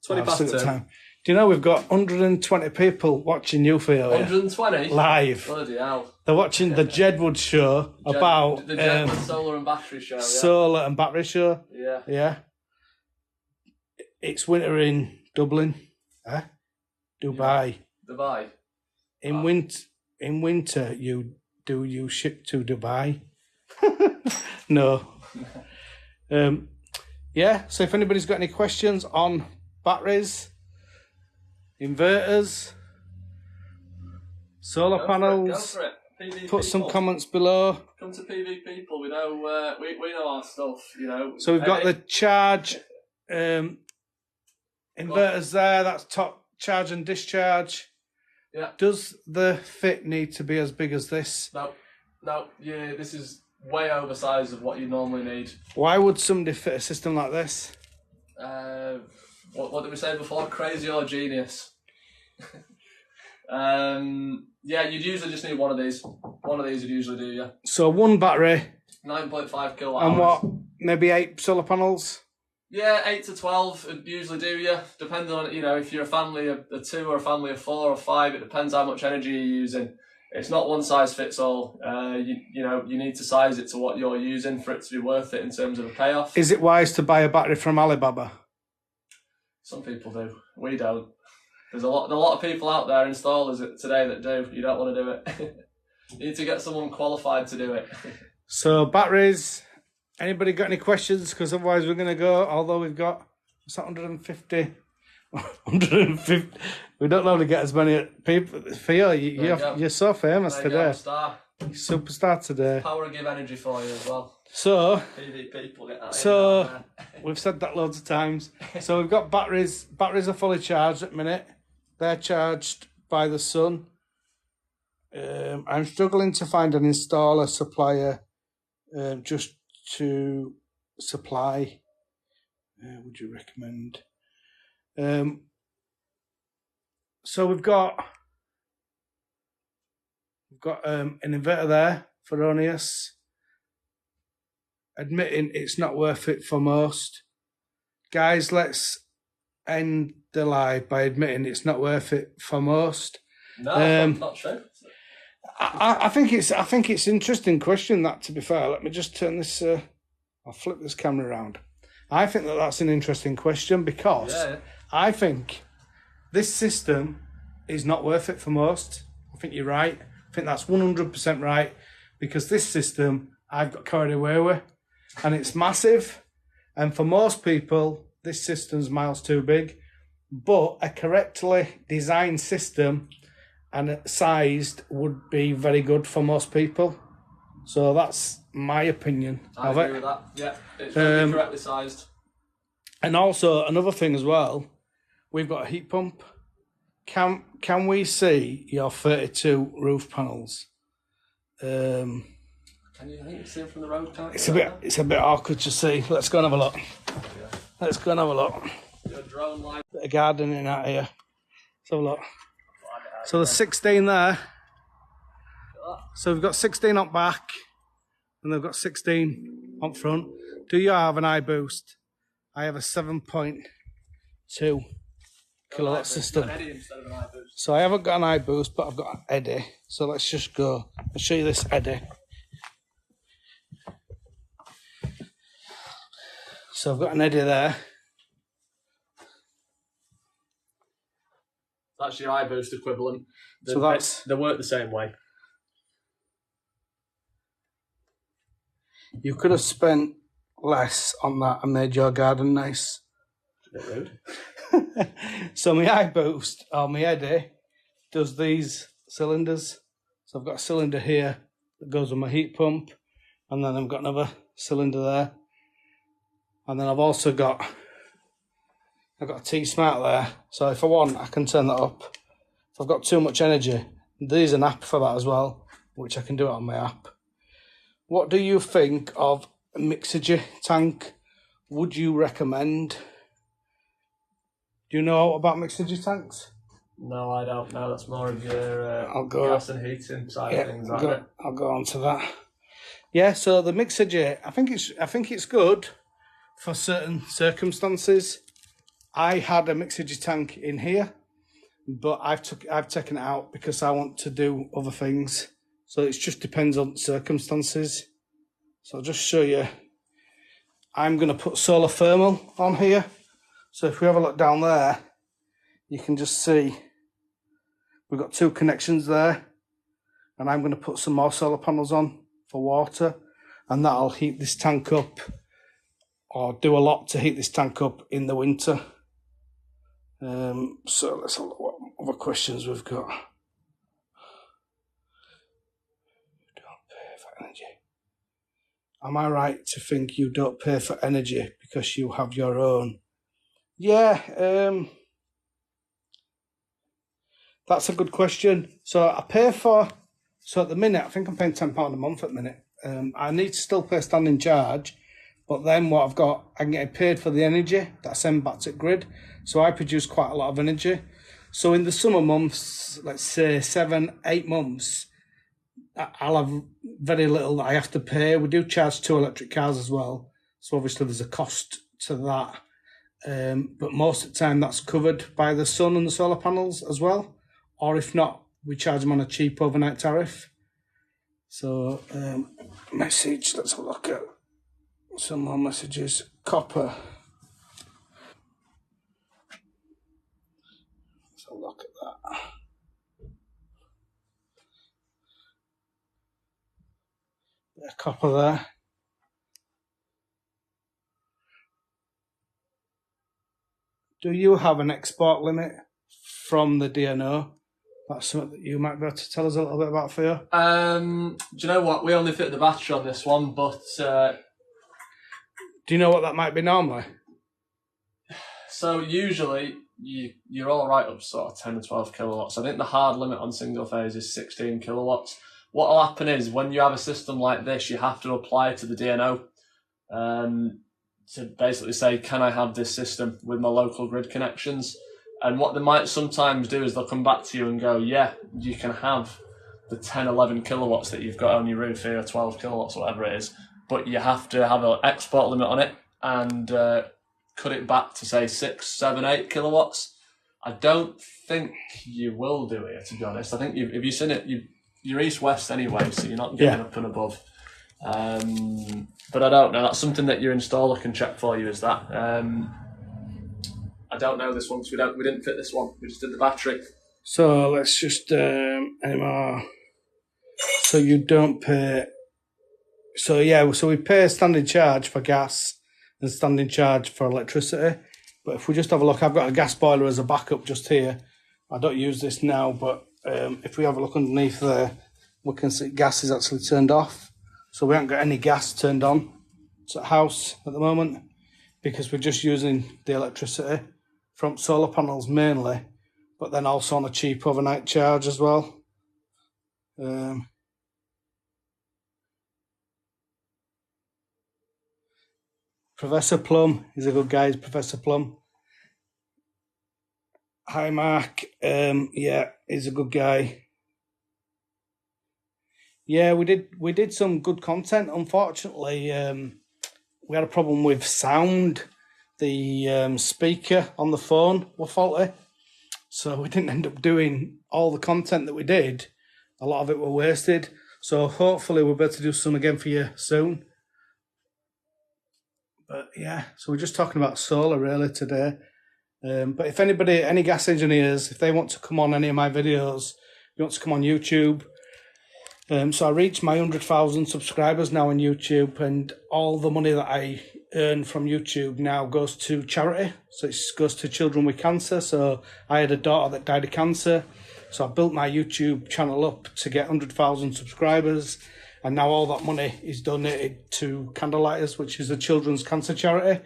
20 past 2. Time. Do you know we've got 120 people watching you for 120 live? Bloody hell! They're watching the Jedwood show about the Jedwood solar and battery show. Yeah. Solar and battery show. Yeah. Yeah. It's winter in Dublin. Dubai. Yeah. Dubai. In winter, you ship to Dubai? No. yeah, so if anybody's got any questions on batteries, inverters, solar panels, put some comments below. Come to PV People. We know we know our stuff. You know. So we've got the charge inverters there. That's top charge and discharge. Yeah. Does the fit need to be as big as this? No. Yeah, this is way oversized of what you normally need. Why would somebody fit a system like this? What did we say before? Crazy or genius? Yeah, you'd usually just need one of these. One of these would usually do, yeah. So one battery. 9.5 kilowatt and hours. what? Maybe 8 solar panels? Yeah, 8 to 12 would usually do, yeah. Depending on, you know, if you're a family of 2 or a family of 4 or 5, it depends how much energy you're using. It's not one size fits all. You know, you need to size it to what you're using for it to be worth it in terms of a payoff. Is it wise to buy a battery from Alibaba? Some people do. We don't. There's a lot of people out there, installers today, that do. You don't want to do it. You need to get someone qualified to do it. So batteries, anybody got any questions? Because otherwise we're going to go, although we've got, what's that, 150? 150. We don't normally get as many people. Theo, you're so famous today. Star. Superstar today. Power give energy for you as well. So, PV People get that. So we've said that loads of times. So we've got batteries. Batteries are fully charged at the minute. They're charged by the sun. I'm struggling to find an installer supplier just to supply. Would you recommend? So we've got an inverter there for Onius. Admitting it's not worth it for most. Guys, let's end the live by admitting it's not worth it for most. No, that's not true. I think it's an interesting question, that, to be fair. Let me just turn this, I'll flip this camera around. I think that's an interesting question because I think this system is not worth it for most. I think you're right. I think that's 100% right, because this system I've got carried away with, and it's massive. And for most people, this system's miles too big. But a correctly designed system and sized would be very good for most people. So that's my opinion of it. I agree with that. Yeah, it's really correctly sized. And also another thing as well, we've got a heat pump. Can we see your 32 roof panels? Can you see them from the road? It's a bit awkward to see. Let's go and have a look. Let's go and have a look. Your drone line. Bit of gardening out here. Let's have a look. So there's 16 there. So we've got 16 up back, and they've got 16 up front. Do you have an iBoost? I have a 7.2 kilowatt system. So I haven't got an iBoost, but I've got an Eddy. So let's just go. I'll show you this Eddy. So I've got an Eddy there. That's your iBoost equivalent. They work the same way. You could have spent less on that and made your garden nice. A bit rude. So my iBoost, or my Eddy, does these cylinders. So I've got a cylinder here that goes with my heat pump, and then I've got another cylinder there. And then I've also got a T-Smart there. So if I want, I can turn that up. If I've got too much energy, there's an app for that as well, which I can do it on my app. What do you think of a Mixergy tank? Would you recommend? Do you know about Mixergy tanks? No, I don't know. That's more of your gas and heating side of things, isn't it? I'll go on to that. Yeah, so the Mixergy, I think it's good for certain circumstances. I had a Mixergy tank in here, but I've taken it out because I want to do other things. So it just depends on circumstances. So I'll just show you. I'm going to put solar thermal on here. So if we have a look down there, you can just see we've got 2 connections there. And I'm going to put some more solar panels on for water. And that'll heat this tank up or do a lot to heat this tank up in the winter. So let's have a look what other questions we've got. Don't pay for energy. Am I right to think you don't pay for energy because you have your own? Yeah, that's a good question. So I pay for, so at the minute, I think I'm paying £10 a month at the minute. I need to still pay standing charge, but then what I've got, I can get paid for the energy that I send back to grid. So I produce quite a lot of energy. So in the summer months, let's say 7-8 months, I'll have very little that I have to pay. We do charge 2 electric cars as well. So obviously there's a cost to that. But most of the time that's covered by the sun and the solar panels as well. Or if not, we charge them on a cheap overnight tariff. So, message, let's have a look at some more messages. Copper. Let's have a look at that. Bit of copper there. Do you have an export limit from the DNO? That's something that you might be able to tell us a little bit about, Theo. Do you know what? We only fit the battery on this one, but... do you know what that might be normally? So usually you're all right up to sort of 10 or 12 kilowatts. I think the hard limit on single phase is 16 kilowatts. What will happen is when you have a system like this, you have to apply to the DNO to basically say, can I have this system with my local grid connections? And what they might sometimes do is they'll come back to you and go, yeah, you can have the 10, 11 kilowatts that you've got on your roof here, 12 kilowatts, whatever it is, but you have to have an export limit on it and cut it back to, say, 6, 7, 8 kilowatts. I don't think you will do it, to be honest. I think if you've seen it, you're east-west anyway, so you're not getting up and above. But I don't know. That's something that your installer can check for you, is that. I don't know this one because we didn't fit this one. We just did the battery. So let's just anymore. So you don't pay. So yeah, so we pay standing charge for gas and standing charge for electricity. But if we just have a look, I've got a gas boiler as a backup just here. I don't use this now, but if we have a look underneath there, we can see gas is actually turned off. So we haven't got any gas turned on to the house at the moment because we're just using the electricity from solar panels mainly, but then also on a cheap overnight charge as well. Professor Plum, he's a good guy, he's Professor Plum. Hi Mark, yeah, he's a good guy. Yeah, we did some good content. Unfortunately, we had a problem with sound. The speaker on the phone were faulty, so we didn't end up doing all the content that we did. A lot of it were wasted. So hopefully we'll be able to do some again for you soon. But yeah, so we're just talking about solar really today. But if anybody, any gas engineers, if they want to come on any of my videos, you want to come on YouTube. So I reached my 100,000 subscribers now on YouTube, and all the money that I earn from YouTube now goes to charity. So it goes to children with cancer. So I had a daughter that died of cancer. So I built my YouTube channel up to get 100,000 subscribers. And now all that money is donated to Candlelighters, which is a children's cancer charity.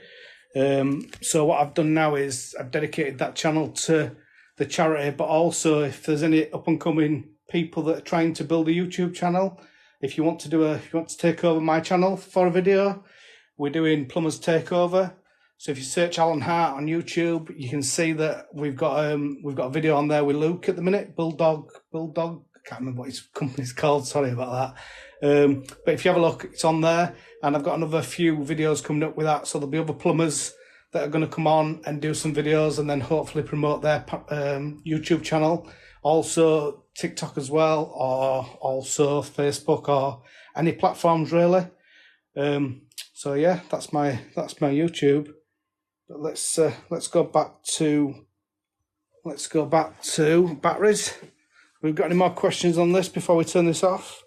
So what I've done now is I've dedicated that channel to the charity, but also if there's any up and coming people that are trying to build a YouTube channel, if you want to take over my channel for a video, we're doing Plumber's Takeover. So if you search Alan Hart on YouTube, you can see that we've got a video on there with Luke at the minute, Bulldog. I can't remember what his company's called. Sorry about that. But if you have a look, it's on there, and I've got another few videos coming up with that. So there'll be other plumbers that are going to come on and do some videos, and then hopefully promote their YouTube channel. Also TikTok as well, or also Facebook, or any platforms really. So yeah, that's my YouTube. But let's go back to batteries. We've got any more questions on this before we turn this off?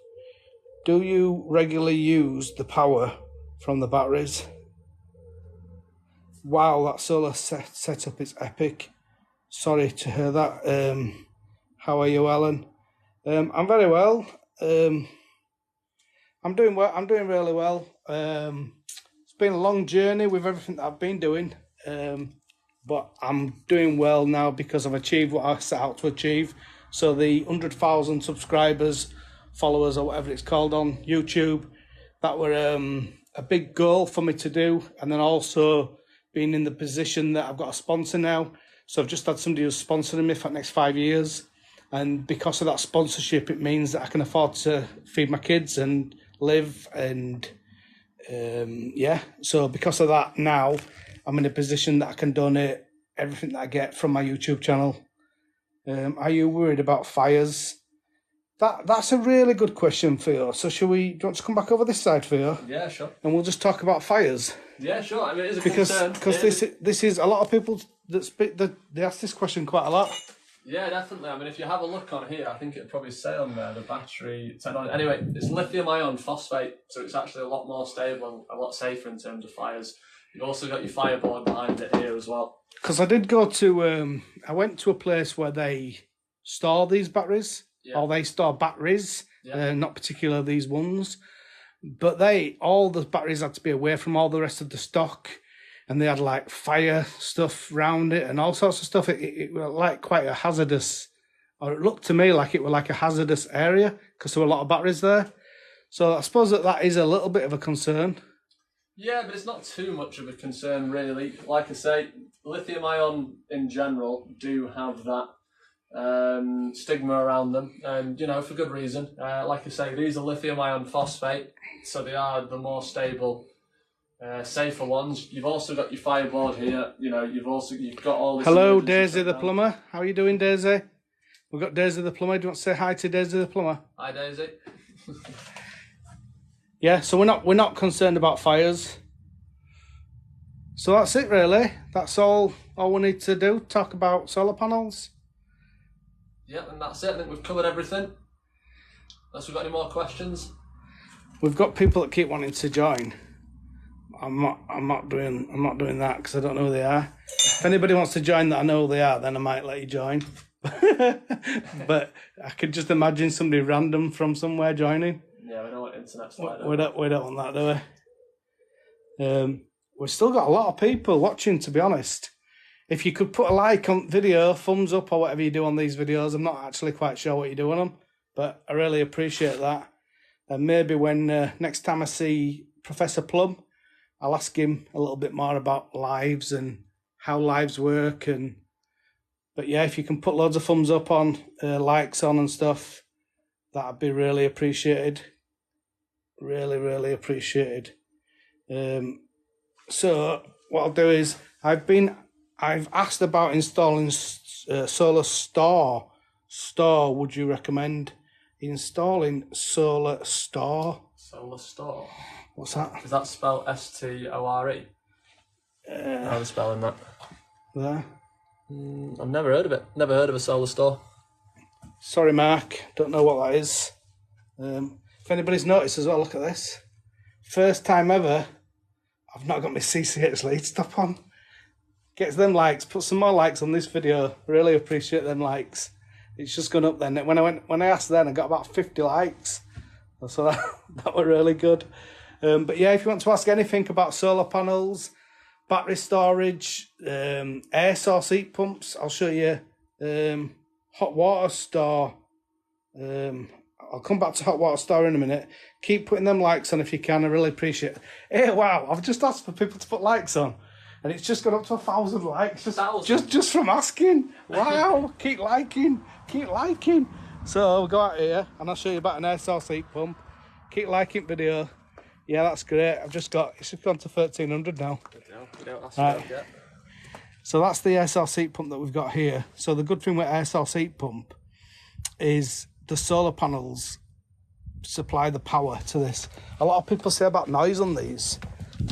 Do you regularly use the power from the batteries? Wow, that solar setup is epic. Sorry to hear that. How are you, Alan? I'm very well. I'm doing well. I'm doing really well. It's been a long journey with everything that I've been doing, but I'm doing well now because I've achieved what I set out to achieve. So the 100,000 subscribers, followers, or whatever it's called on YouTube, that were a big goal for me to do, and then also being in the position that I've got a sponsor now. So I've just had somebody who's sponsoring me for the next 5 years. And because of that sponsorship, it means that I can afford to feed my kids and live. And yeah, so because of that now, I'm in a position that I can donate everything that I get from my YouTube channel. Are you worried about fires? That's a really good question, Theo. So do you want to come back over this side, Theo? Yeah, sure. And we'll just talk about fires. Yeah, sure. I mean, it is a concern. Because this is a lot of people that they ask this question quite a lot. Yeah, definitely. I mean, if you have a look on here, I think it'd probably say on there the battery technology. Anyway, it's lithium ion phosphate, so it's actually a lot more stable and a lot safer in terms of fires. You've also got your fireboard behind it here as well. Because I did go to, I went to a place where they store these batteries, or they store batteries, not particularly these ones. But all the batteries had to be away from all the rest of the stock. And they had like fire stuff around it and all sorts of stuff. It was like quite a hazardous, or it looked to me like it was like a hazardous area because there were a lot of batteries there. So I suppose that is a little bit of a concern. Yeah, but it's not too much of a concern really. Like I say, lithium ion in general do have that stigma around them, and for good reason. Like I say, these are lithium ion phosphate, so they are the more stable, safer ones. You've also got your fireboard here. You've got all this. Hello, Daisy the plumber. How are you doing, Daisy? We've got Daisy the plumber. Do you want to say hi to Daisy the plumber? Hi, Daisy. Yeah, so we're not concerned about fires. So that's it, really. That's all we need to do. Talk about solar panels. Yeah, and that's it. I think we've covered everything. Unless we've got any more questions. We've got people that keep wanting to join. I'm not doing that because I don't know who they are. If anybody wants to join that I know who they are, then I might let you join. But I could just imagine somebody random from somewhere joining. Yeah, we don't want internet's like that. We don't want that, do we? We've still got a lot of people watching, to be honest. If you could put a like on video, thumbs up or whatever you do on these videos. I'm not actually quite sure what you do on them, but I really appreciate that. And maybe when next time I see Professor Plum, I'll ask him a little bit more about lives and how lives work. But yeah, if you can put loads of thumbs up on, likes on and stuff, that'd be really appreciated. Really, really appreciated. So what I'll do is I've asked about installing Solar Store. Store, would you recommend installing Solar Store? Solar Store. What's that? Is that spelled S-T-O-R-E? How are they spelling that? There. I've never heard of it. Never heard of a solar store. Sorry, Mark. Don't know what that is. If anybody's noticed as well, look at this. First time ever, I've not got my CCH lead stop on. Get them likes. Put some more likes on this video. Really appreciate them likes. It's just gone up then. When I asked then, I got about 50 likes. So that were really good. But yeah, if you want to ask anything about solar panels, battery storage, air source heat pumps, I'll show you. Hot water store. I'll come back to hot water store in a minute. Keep putting them likes on if you can. I really appreciate it. Hey, wow! I've just asked for people to put likes on, and it's just got up to 1,000 likes. Just from asking. Wow! Keep liking. So we'll go out here, and I'll show you about an air source heat pump. Keep liking video. Yeah, that's great. It's just gone to 1,300 now. Right. So that's the air source heat pump that we've got here. So the good thing with air source heat pump is the solar panels supply the power to this. A lot of people say about noise on these.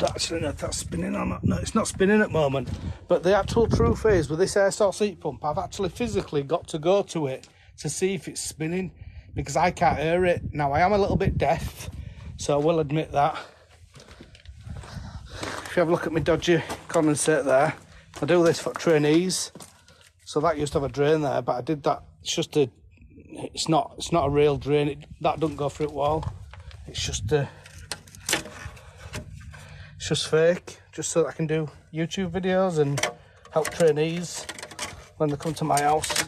Actually, no, that's spinning on. No, it's not spinning at the moment. But the actual truth is, with this air source heat pump, I've actually physically got to go to it to see if it's spinning because I can't hear it. Now, I am a little bit deaf, so I will admit that. If you have a look at my dodgy condensate there. I do this for trainees, so that used to have a drain there, but I did that. It's just a, it's not a real drain. That doesn't go through the wall. It's just fake, just so that I can do YouTube videos and help trainees when they come to my house.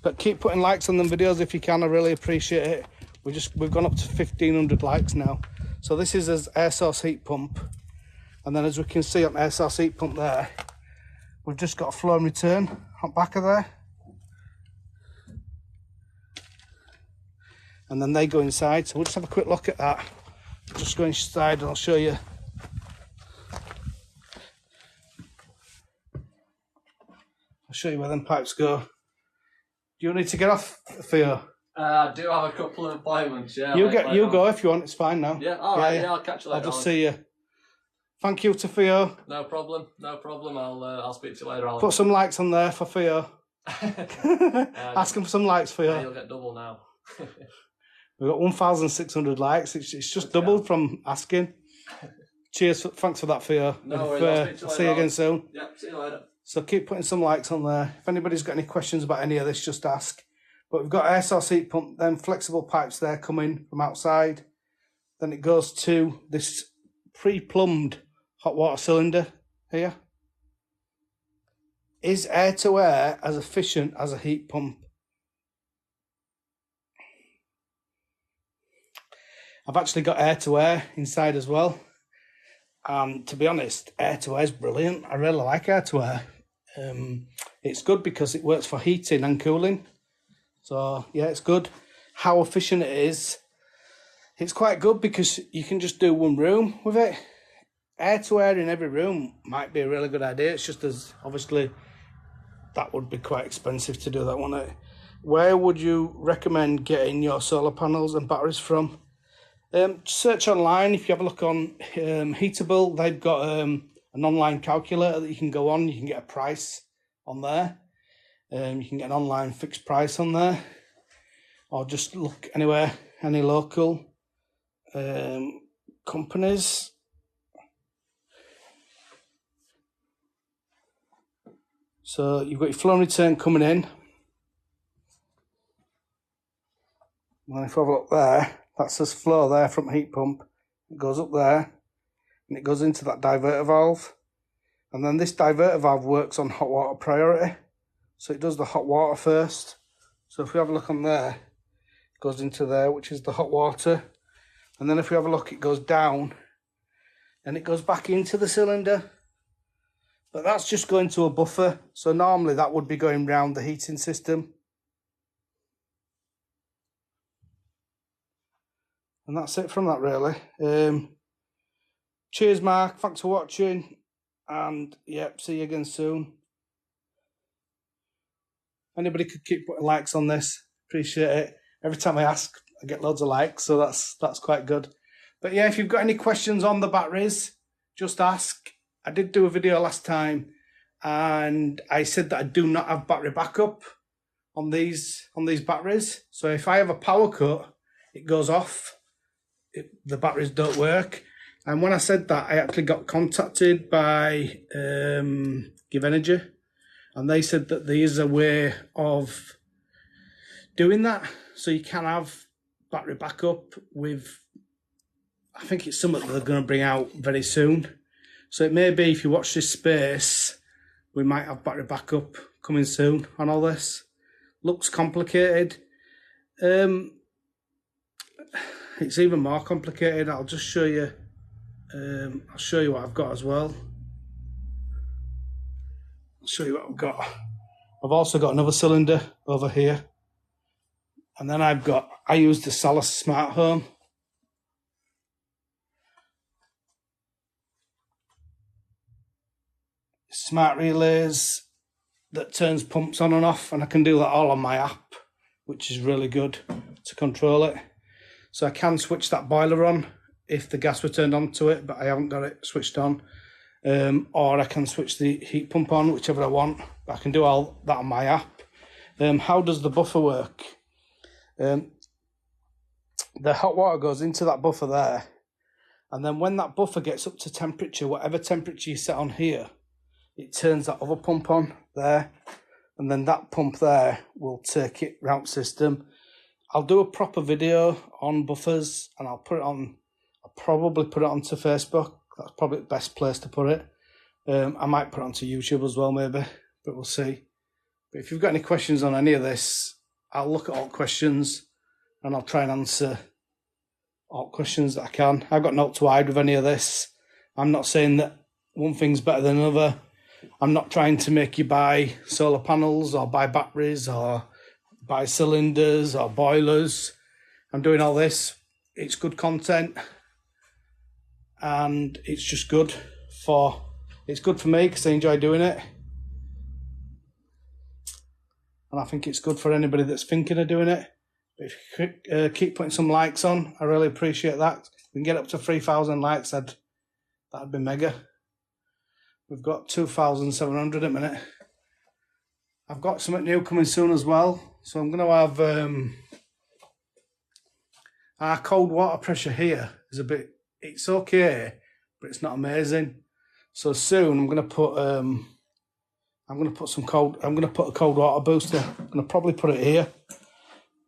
But keep putting likes on them videos if you can. I really appreciate it. We've gone up to 1,500 likes now. So this is an air source heat pump, and then as we can see on the air source heat pump there, we've just got a flow and return on back of there, and then they go inside. So we'll just have a quick look at that. Just go inside and I'll show you. I'll show you where them pipes go. Do you need to get off, Theo? I do have a couple of appointments, yeah. You go if you want, it's fine now. Yeah, alright, yeah, I'll catch you later. I'll just see you. Thank you to Theo. No problem. I'll speak to you later, Alan. Put some likes on there for Theo. Ask him for some likes, Theo. Yeah, you'll get double now. We've got 1,600 likes. It's just doubled from asking. Cheers, thanks for that, Theo. No worries, I'll see you again soon. Yeah, see you later. So keep putting some likes on there. If anybody's got any questions about any of this, just ask. But we've got air source heat pump, then flexible pipes there coming from outside. Then it goes to this pre-plumbed hot water cylinder here. Is air to air as efficient as a heat pump? I've actually got air to air inside as well. And to be honest, air to air is brilliant. I really like air to air. It's good because it works for heating and cooling. So yeah, it's good. How efficient it is, it's quite good because you can just do one room with it. Air to air in every room might be a really good idea. It's just as obviously that would be quite expensive to do that, wouldn't it? Where would you recommend getting your solar panels and batteries from? Search online. If you have a look on Heatable, they've got an online calculator that you can go on. You can get a price on there. You can get an online fixed price on there, or just look anywhere, any local companies. So you've got your flow and return coming in. And if I have a look there, that says flow there from heat pump. It goes up there and it goes into that diverter valve. And then this diverter valve works on hot water priority. So it does the hot water first. So if we have a look on there, it goes into there, which is the hot water. And then if we have a look, it goes down and it goes back into the cylinder. But that's just going to a buffer. So normally that would be going round the heating system. And that's it from that, really. Cheers, Mark. Thanks for watching. And, yep, see you again soon. Anybody could keep putting likes on this. Appreciate it. Every time I ask, I get loads of likes, so that's quite good. But, yeah, if you've got any questions on the batteries, just ask. I did do a video last time, and I said that I do not have battery backup on these batteries. So if I have a power cut, it goes off. The batteries don't work. And when I said that, I actually got contacted by Give Energy, and they said that there is a way of doing that. So you can have battery backup with, I think it's something that they're going to bring out very soon. So it may be, if you watch this space, we might have battery backup coming soon on all this. Looks complicated. It's even more complicated. I'll just show you. I'll show you what I've got as well. I'll show you what I've got. I've also got another cylinder over here. And then I use the Salus Smart Home. Smart relays that turns pumps on and off, and I can do that all on my app, which is really good to control it. So I can switch that boiler on if the gas were turned on to it, but I haven't got it switched on. Or I can switch the heat pump on, whichever I want. But I can do all that on my app. How does the buffer work? The hot water goes into that buffer there, And then when that buffer gets up to temperature, whatever temperature you set on here, it turns that other pump on there. And then that pump there will take it round system. I'll do a proper video on buffers, and I'll probably put it onto Facebook. That's probably the best place to put it. I might put it onto YouTube as well, maybe, but we'll see. But if you've got any questions on any of this, I'll look at all questions and I'll try and answer all questions that I can. I've got naught to hide with any of this. I'm not saying that one thing's better than another. I'm not trying to make you buy solar panels or buy batteries or buy cylinders or boilers. I'm doing all this. It's good content, and it's just good for me because I enjoy doing it. And I think it's good for anybody that's thinking of doing it. If you keep putting some likes on, I really appreciate that. If we can get up to 3,000 likes, that'd be mega. We've got 2,700 at the minute. I've got something new coming soon as well. So I'm going to have our cold water pressure here is it's okay, but it's not amazing. So soon I'm going to put a cold water booster. I'm going to probably put it here,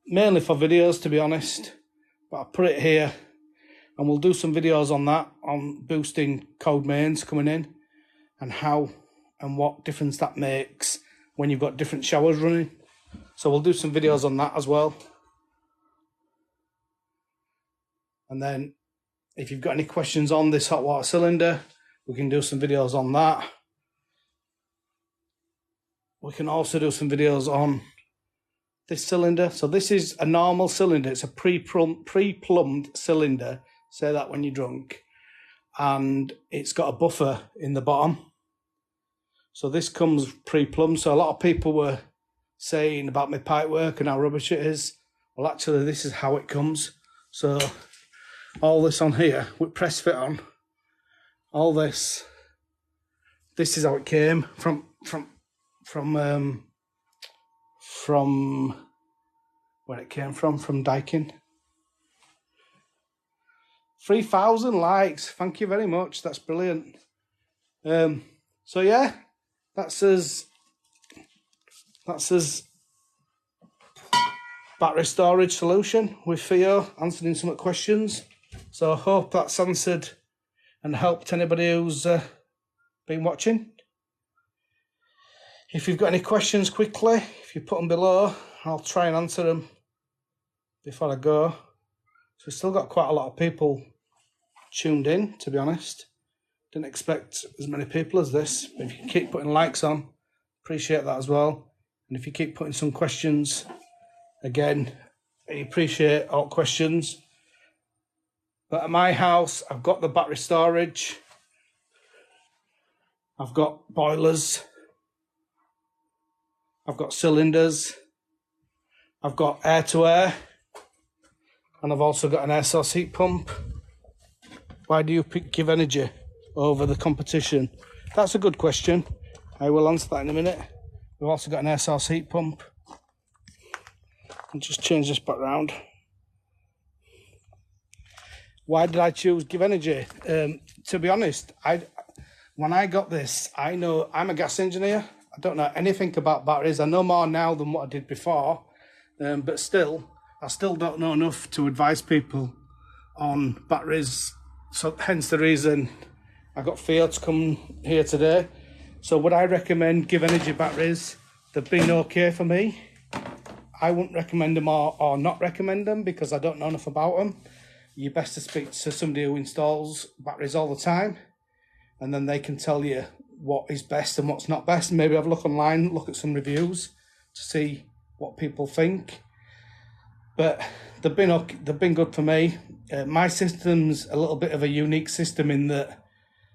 mainly for videos, to be honest. But I'll put it here, and we'll do some videos on that, on boosting cold mains coming in, and how and what difference that makes when you've got different showers running. So we'll do some videos on that as well. And then if you've got any questions on this hot water cylinder, we can do some videos on that. We can also do some videos on this cylinder. So this is a normal cylinder. It's a pre-plumbed cylinder. Say that when you're drunk. And it's got a buffer in the bottom. So this comes pre-plumbed. So a lot of people were saying about my pipe work and how rubbish it is. Well, actually, this is how it comes. So all this on here with press fit on, all this is how it came from where it came from Daikin. 3,000 likes. Thank you very much. That's brilliant. So yeah, that's us battery storage solution with Theo answering some questions. So I hope that's answered and helped anybody who's been watching. If you've got any questions quickly, if you put them below, I'll try and answer them before I go. So we've still got quite a lot of people tuned in, to be honest. Didn't expect as many people as this, but if you keep putting likes on, appreciate that as well. And if you keep putting some questions, again, I appreciate all questions. But at my house, I've got the battery storage. I've got boilers. I've got cylinders. I've got air-to-air. And I've also got an air source heat pump. Why do you pick Give Energy over the competition? That's a good question. I will answer that in a minute. We've also got an air source heat pump. I'll just change this back round. Why did I choose Give Energy? To be honest, when I got this, I'm a gas engineer. I don't know anything about batteries. I know more now than what I did before, but I still don't know enough to advise people on batteries. So hence the reason I got Theo to come here today. So would I recommend Give Energy batteries? They've been okay for me. I wouldn't recommend them or not recommend them because I don't know enough about them. You're best to speak to somebody who installs batteries all the time, and then they can tell you what is best and what's not best. Maybe have a look online, look at some reviews to see what people think. But they've been good for me. My system's a little bit of a unique system in that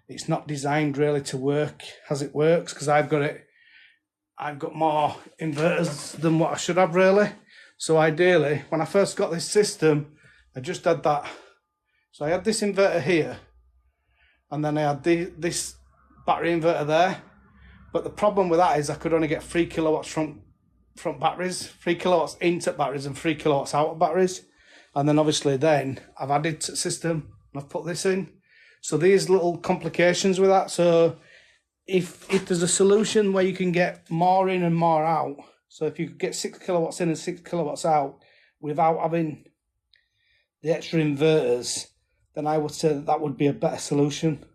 it's not designed really to work as it works, because I've got more inverters than what I should have really. So ideally, when I first got this system, I just had that. So I had this inverter here, and then I had this battery inverter there. But the problem with that is I could only get 3 kilowatts from batteries, 3 kilowatts into batteries and 3 kilowatts out of batteries. And then obviously then I've added to the system and I've put this in. So there's little complications with that. So if there's a solution where you can get more in and more out, so if you could get 6 kilowatts in and 6 kilowatts out without having the extra inverters, then I would say that would be a better solution.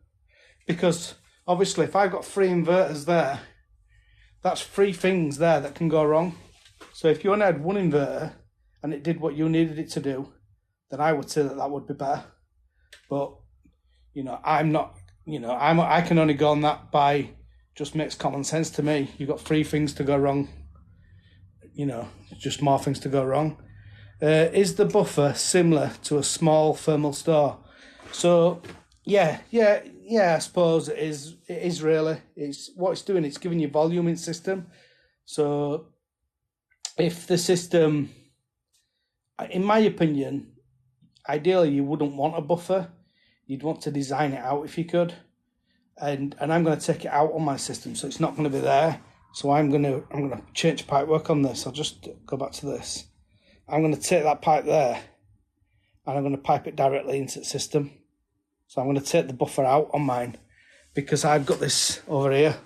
Because obviously if I've got 3 inverters there, that's 3 things there that can go wrong. So if you only had 1 inverter and it did what you needed it to do, then I would say that would be better. But, you know, I'm not, you know, I can only go on that by just makes common sense to me. You've got 3 things to go wrong. You know, just more things to go wrong. Is the buffer similar to a small thermal store? So, yeah, I suppose it is. It is really. It's what it's doing. It's giving you volume in system. So, if the system, in my opinion, ideally you wouldn't want a buffer. You'd want to design it out if you could. And I'm going to take it out on my system, so it's not going to be there. So I'm going to change pipe work on this. I'll just go back to this. I'm going to take that pipe there, and I'm going to pipe it directly into the system. So I'm going to take the buffer out on mine, because I've got this over here,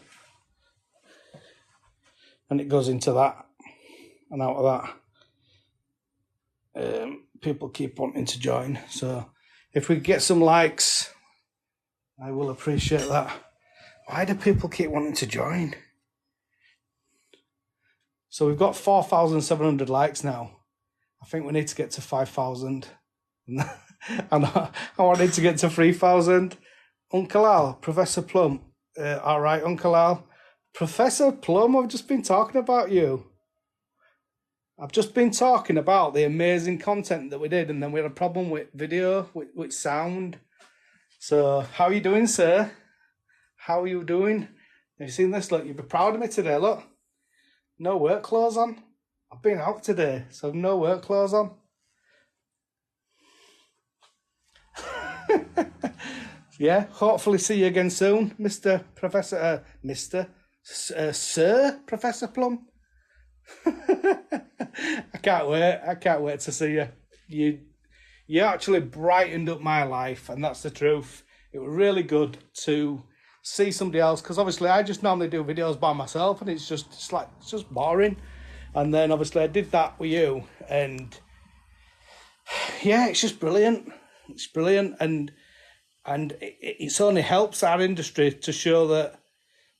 and it goes into that and out of that. People keep wanting to join, so if we get some likes, I will appreciate that. Why do people keep wanting to join? So we've got 4,700 likes now. I think we need to get to 5,000. And I wanted to get to 3,000. Uncle Al, Professor Plum. All right, Uncle Al. Professor Plum, I've just been talking about you. I've just been talking about the amazing content that we did, and then we had a problem with video, with sound. So, how are you doing, sir? How are you doing? Have you seen this? Look, you'll be proud of me today, look. No work clothes on. I've been out today, so no work clothes on. Yeah, hopefully see you again soon, Mr. Professor, Sir Professor Plum. I can't wait to see you. You actually brightened up my life, and that's the truth. It was really good to see somebody else, because obviously I just normally do videos by myself, and it's just boring. And then obviously I did that with you, and yeah, it's just brilliant. It's brilliant, and it's only helps our industry to show that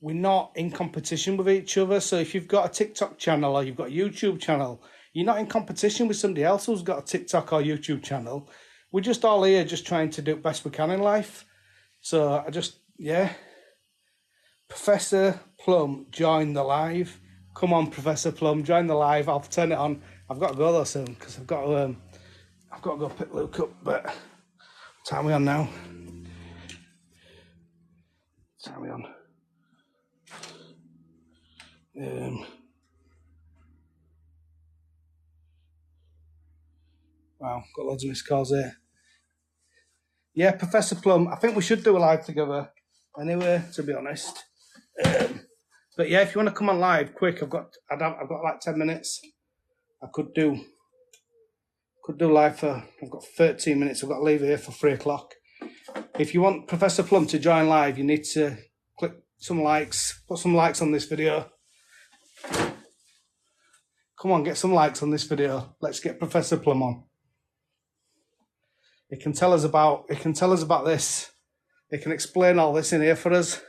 we're not in competition with each other. So if you've got a TikTok channel or you've got a YouTube channel, you're not in competition with somebody else who's got a TikTok or YouTube channel. We're just all here just trying to do the best we can in life. So Professor Plum, join the live. Come on, Professor Plum, join the live. I'll turn it on. I've got to go though soon, because I've got to go pick Luke up. But what time are we on now? What time are we on? Wow, got loads of missed calls here. Yeah, Professor Plum, I think we should do a live together anyway, to be honest. But yeah, if you want to come on live quick, I've got like 10 minutes. I could do live for, I've got 13 minutes. I've got to leave here for 3 o'clock. If you want Professor Plum to join live, you need to click some likes, put some likes on this video. Come on, get some likes on this video. Let's get Professor Plum on. He can tell us about this. He can explain all this in here for us.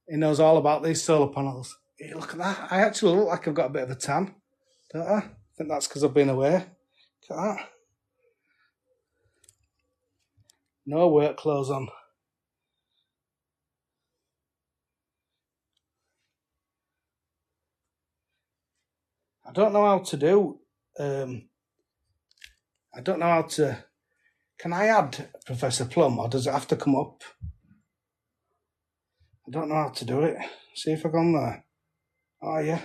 He knows all about these solar panels. Hey, look at that. I actually look like I've got a bit of a tan, don't I? I think that's because I've been away. Look at that. No work clothes on. I don't know how to do. I don't know how to. Can I add Professor Plum, or does it have to come up? I don't know how to do it. See if I go on there. Oh yeah.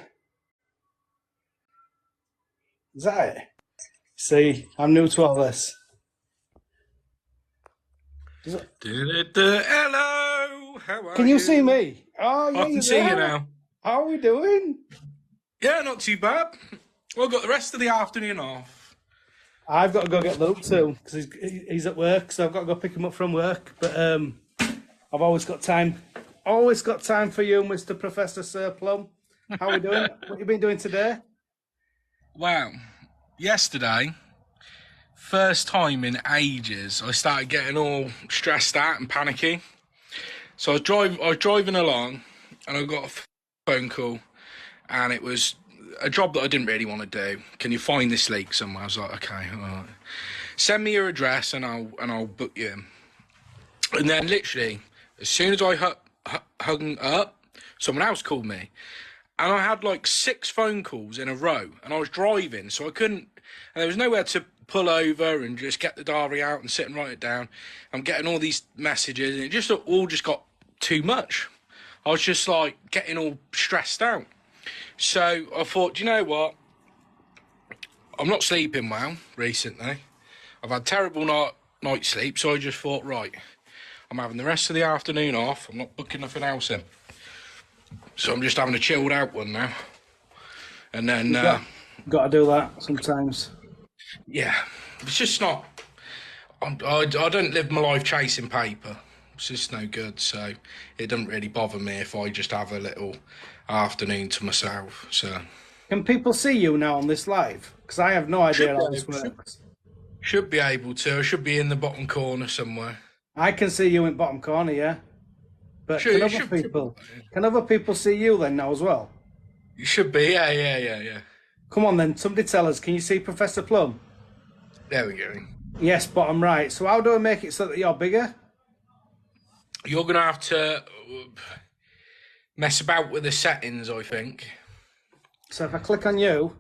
Is that it? See, I'm new to all this. Hello, how are you? Can you see me? Oh yeah, I can see you now. How are we doing? Yeah, not too bad. We've got the rest of the afternoon off. I've got to go get Luke too because he's at work, so I've got to go pick him up from work. But I've always got time. Always got time for you, Mr. Professor Sir Plum. How are we doing? What you been doing today? Well, yesterday, first time in ages, I started getting all stressed out and panicky. So I was driving along, and I got a phone call, and it was a job that I didn't really want to do. Can you find this leak somewhere? I was like, okay, all right. Send me your address, and I'll book you in. And then literally, as soon as I hung up, someone else called me. And I had like 6 phone calls in a row, and I was driving, so I couldn't, and there was nowhere to pull over and just get the diary out and sit and write it down. I'm getting all these messages, and it just all just got too much. I was just like getting all stressed out. So I thought, you know what? I'm not sleeping well recently. I've had terrible night sleep, so I just thought, right, I'm having the rest of the afternoon off. I'm not booking nothing else in. So I'm just having a chilled out one now. And then... got to do that sometimes. Yeah. It's just not... I don't live my life chasing paper. It's just no good. So it doesn't really bother me if I just have a little afternoon to myself. So can people see you now on this live? Because I have no idea how this works. Should be able to. I should be in the bottom corner somewhere. I can see you in bottom corner, yeah. But can other people see you then now as well? You should be, yeah. Come on then, somebody tell us, can you see Professor Plum? There we go. Yes, bottom right. So how do I make it so that you're bigger? You're going to have to mess about with the settings, I think. So if I click on you...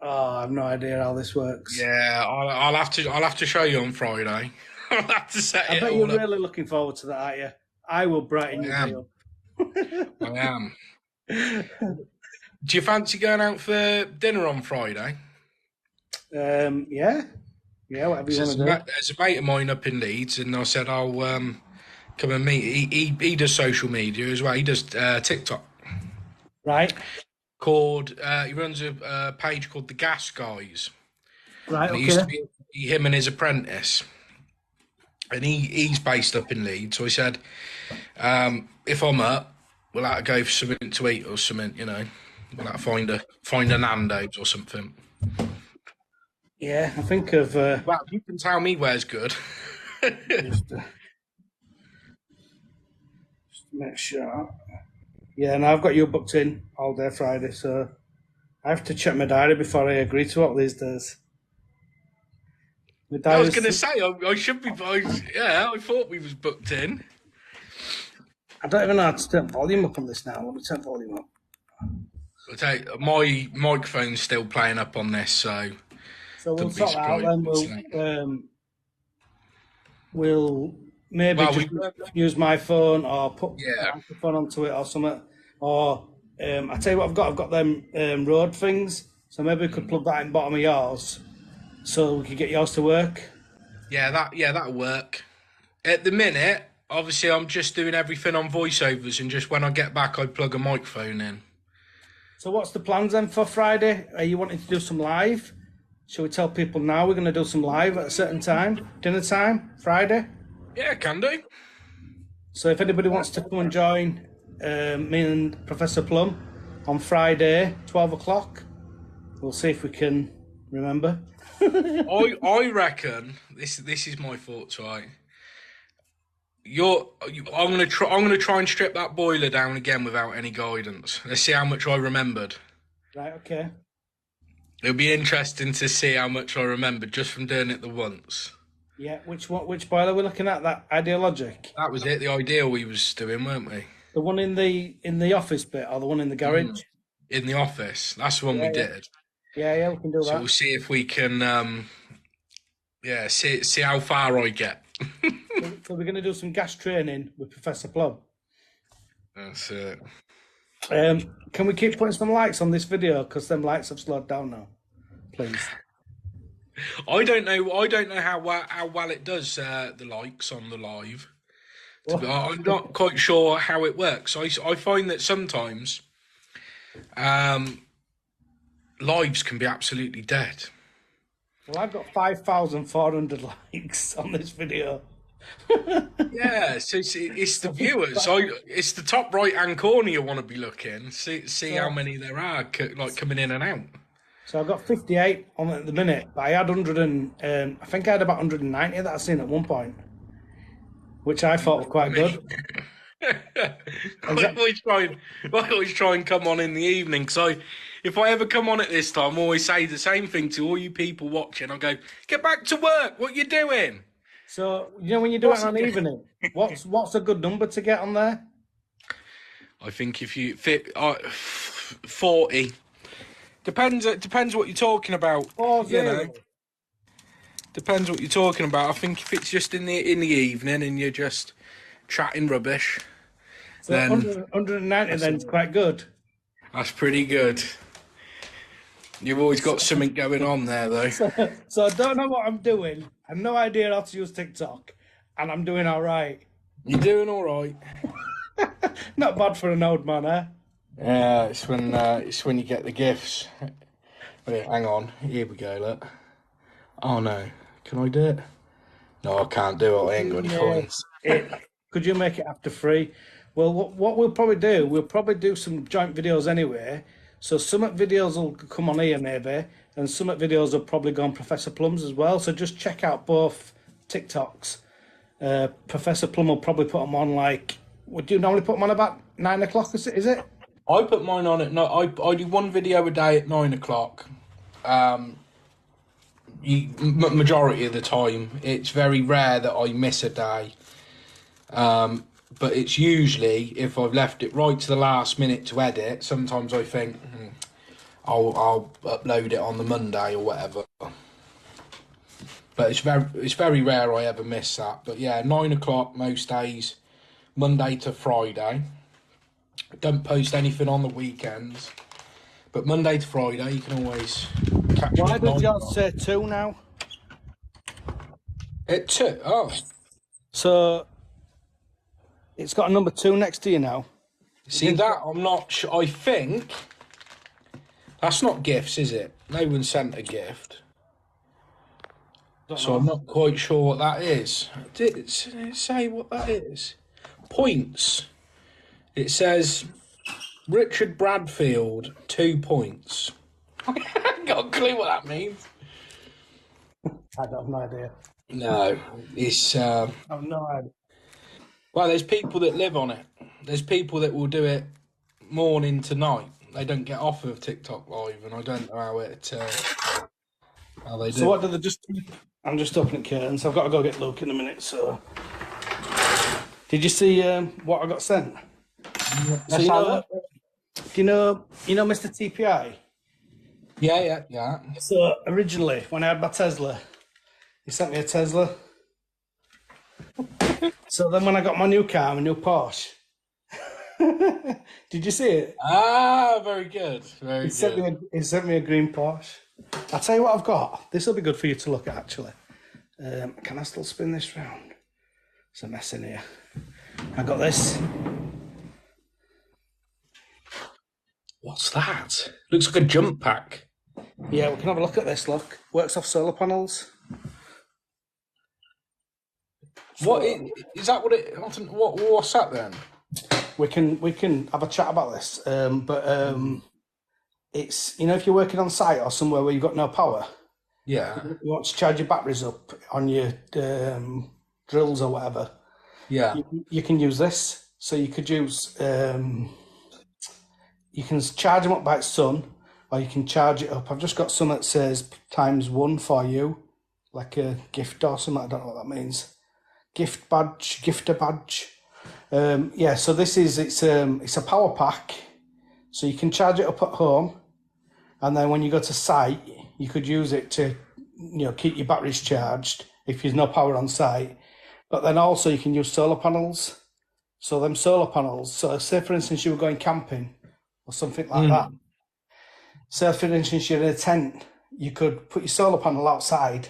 Oh, I have no idea how this works. Yeah, I'll have to show you on Friday. I'll have to set it all up. I bet you're really looking forward to that, aren't you? I will brighten your day up. I am. Do you fancy going out for dinner on Friday? Yeah, whatever you want to do. There's a mate of mine up in Leeds, and I said I'll come and meet. He does social media as well. He does TikTok. Right. He runs a page called The Gas Guys. Right. And it used to be him and his apprentice. And he's based up in Leeds. So he said, if I'm up, we'll have to go for something to eat or something, you know. We'll have to find a Nando's or something. Yeah, I think of... Well, you can tell me where's good. just make sure. Yeah, and I've got you booked in all day Friday, so I have to check my diary before I agree to what these days. I was going to say, I should be... I thought we was booked in. I don't even know how to turn volume up on this now. Let me turn volume up. I'll tell you, my microphone's still playing up on this, so... So we'll sort that out then. We'll maybe use my phone or put the microphone onto it or something. Or I tell you what I've got them road things. So maybe we could plug that in the bottom of yours so we could get yours to work. Yeah, that'll work. At the minute, obviously I'm just doing everything on voiceovers, and just when I get back I plug a microphone in. So what's the plans then for Friday? Are you wanting to do some live? Shall we tell people now we're going to do some live at a certain time? Dinner time? Friday? Yeah, can do. So if anybody wants to come and join me and Professor Plum on Friday, 12 o'clock, we'll see if we can remember. I reckon, this is my thoughts, right? I'm gonna try and strip that boiler down again without any guidance. Let's see how much I remembered. Right, okay. It'll be interesting to see how much I remembered just from doing it the once. Yeah, which boiler are we looking at? That Ideologic? That was it, the ideal we was doing, weren't we? The one in the office bit or the one in the garage? In the office. That's the one we did. Yeah, we can do that. So we'll see if we can see how far I get. So we're going to do some gas training with Professor Plum. That's it. Can we keep putting some likes on this video because them likes have slowed down now, please? I don't know how well it does the likes on the live. I'm not quite sure how it works. I find that sometimes lives can be absolutely dead. Well, I've got 5,400 likes on this video. Yeah, so it's the viewers. So it's the top right hand corner you want to be looking. See how many there are like coming in and out. So I've got 58 on it at the minute, but I had 100 and I think I had about 190 that I seen at one point, which I thought was quite good. I always try and come on in the evening. So if I ever come on at this time, I always say the same thing to all you people watching. I go, get back to work. What you doing? So when you do it on an evening, what's a good number to get on there? I think if you fit 40. Depends what you're talking about. Depends what you're talking about. I think if it's just in the evening and you're just chatting rubbish, so then 190 then is quite good. That's pretty good. You've always got something going on there, though. So I don't know what I'm doing. I have no idea how to use TikTok, and I'm doing all right. You're doing all right. Not bad for an old man, eh? Yeah, it's when you get the gifts. Wait, hang on. Here we go, look. Oh, no. Can I do it? No, I can't do it. I ain't got any coins. Could you make it after free? Well, what we'll probably do some joint videos anyway. So some videos will come on here maybe, and some videos will probably go on Professor Plum's as well. So just check out both TikToks. Professor Plum will probably put them on would you normally put them on about 9 o'clock, is it? I put mine on at night. I do one video a day at 9 o'clock. Majority of the time. It's very rare that I miss a day. But it's usually, if I've left it right to the last minute to edit, sometimes I think I'll upload it on the Monday or whatever. But it's very rare I ever miss that. But yeah, 9 o'clock most days, Monday to Friday. Don't post anything on the weekends. But Monday to Friday, you can always catch me. Why does yours say 2 now? At 2? Oh. So it's got a number 2 next to you now. See that? I'm not sure. I think that's not gifts, is it? No one sent a gift. So I'm not quite sure what that is. Did it say what that is? Points. It says Richard Bradfield, 2 points. I haven't got a clue what that means. I have no idea. No, it's. I have no idea. Well, there's people that live on it. There's people that will do it morning to night. They don't get off of TikTok Live, and I don't know how they do. So what do they just? I'm just opening curtains. I've got to go get Luke in a minute. So, did you see what I got sent? So you know Mr. TPI? Yeah. So originally, when I had my Tesla, he sent me a Tesla. So then when I got my new car, my new Porsche, did you see it? Ah, very good. Very good. He sent me a green Porsche. I'll tell you what I've got. This will be good for you to look at, actually. Can I still spin this round? It's a mess in here. I got this. What's that? Looks like a jump pack. Yeah, we can have a look at this. Look, works off solar panels. What is that? What's that then? We can have a chat about this. It's if you're working on site or somewhere where you've got no power. Yeah. You want to charge your batteries up on your drills or whatever. Yeah. You can use this. So you could use. You can charge them up by its sun, or you can charge it up. I've just got some that says ×1 for you, like a gift or something. I don't know what that means. Gifter badge. So this is it's a power pack, so you can charge it up at home, and then when you go to site, you could use it to keep your batteries charged if there's no power on site. But then also you can use solar panels. So them solar panels. So say for instance you were going camping or something like that. So for instance you're in a tent, you could put your solar panel outside.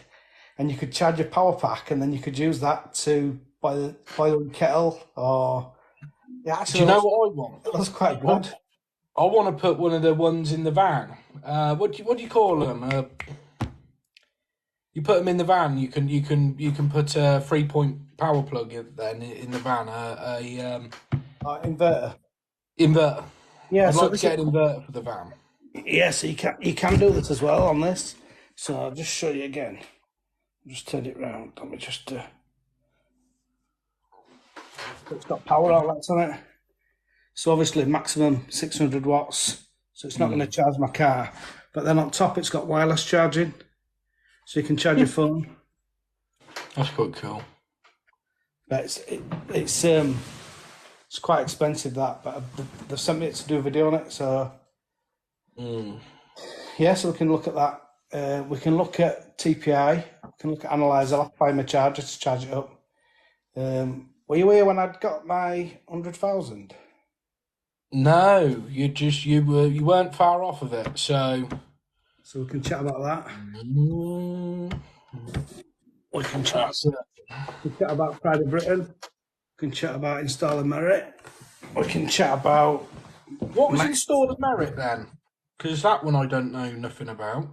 And you could charge your power pack, and then you could use that to boil a kettle. Or do you know what I want? That's quite good. I want to put one of the ones in the van. What do you call them? You put them in the van. You can put a 3-point power plug in the van. Inverter. Inverter. Yeah, I'd like to get an inverter for the van. Yeah, so you can do this as well on this. So I'll just show you again. Just turn it round. Let me just. It's got power outlets on it. So obviously maximum 600 watts. So it's not going to charge my car. But then on top it's got wireless charging. So you can charge your phone. That's quite cool. But it's quite expensive that, but they've sent me to do a video on it. So yeah, so we can look at that. We can look at TPI. We can look at analyzer. I'll have to buy my charger to charge it up. Were you here when I'd got my 100,000? No, you weren't far off of it. So we can chat about that. We can chat about Pride of Britain. We can chat about installing Merit. We can chat about what was installing Merit then, because that one I don't know nothing about.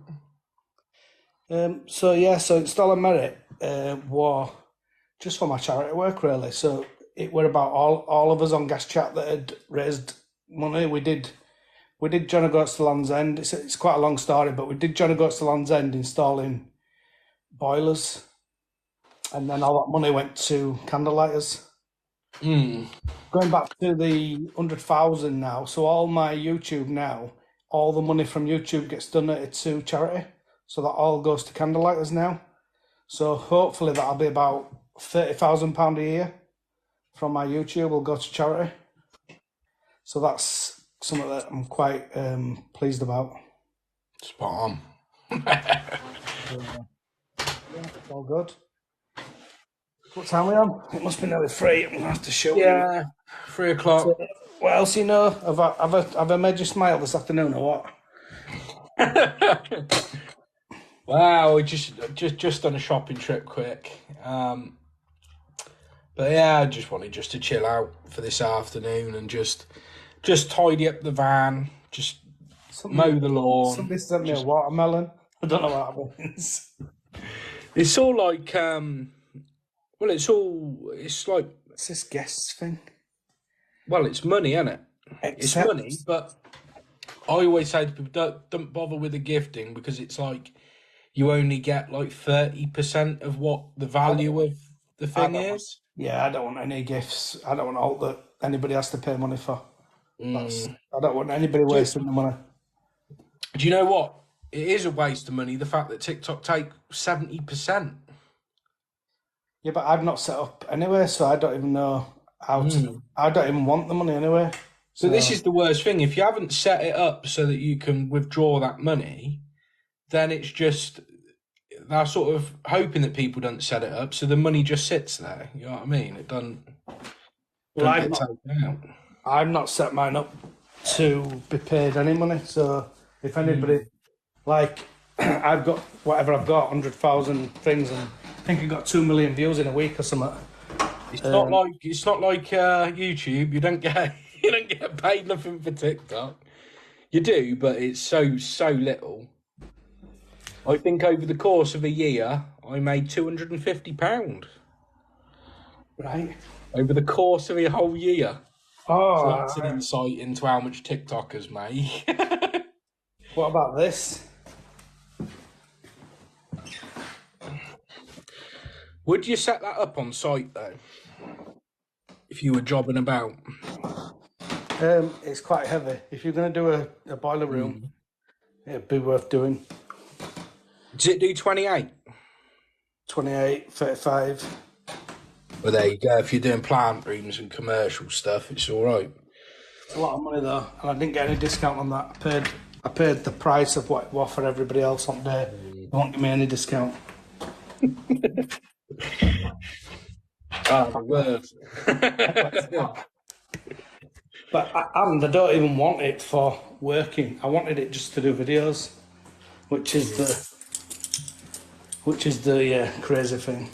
So installing Merit was just for my charity work really. So it were about all of us on Gas Chat that had raised money. We did John O'Groats to Land's End. It's quite a long story, but we did John O'Groats to Land's End installing boilers, and then all that money went to candlelighters. Going back to the 100,000 now, so all my YouTube now, all the money from YouTube gets donated to charity, so that all goes to candlelighters now. So hopefully that'll be about £30,000 a year from my YouTube will go to charity. So that's something that I'm quite pleased about. Spot on. Yeah, it's all good. What time are we on? It must be nearly 3. I'm going to have to show you. Yeah, 3 o'clock. So, what else you know? Have I made you smile this afternoon or what? Wow, just on a shopping trip quick. But yeah, I just wanted to chill out for this afternoon and just tidy up the van, just mow the lawn. Somebody sent me a watermelon. I don't know what that means. It's all like, it's like... It's this guest thing. Well, it's money, isn't it? It's money, but I always say to people, don't bother with the gifting, because it's like you only get like 30% of what the value of the thing is. Yeah, I don't want any gifts. I don't want all that anybody has to pay money for. I don't want anybody wasting the money. Do you know what? It is a waste of money, the fact that TikTok take 70%. Yeah, but I've not set up anyway, so I don't even know how to... I don't even want the money anyway. So this is the worst thing. If you haven't set it up so that you can withdraw that money, then it's just... They're sort of hoping that people don't set it up, so the money just sits there. You know what I mean? It doesn't get taken out. I've not set mine up to be paid any money, so if anybody... Like, I've got whatever I've got, 100,000 things, and I think I got 2 million views in a week or something. It's not like YouTube. You don't get paid nothing for TikTok. You do, but it's so little. I think over the course of a year, I made £250. Right. Over the course of a whole year. Oh, so that's an insight into how much TikTokers make. What about this? Would you set that up on site though? If you were jobbing about? It's quite heavy. If you're going to do a boiler room, it'd be worth doing. Does it do 28? 28, 35. Well, there you go. If you're doing plant rooms and commercial stuff, it's all right. It's a lot of money though, and I didn't get any discount on that. I paid the price of what it was for everybody else on there. They won't give me any discount. The worst. But I don't even want it for working. I wanted it just to do videos, which is the crazy thing.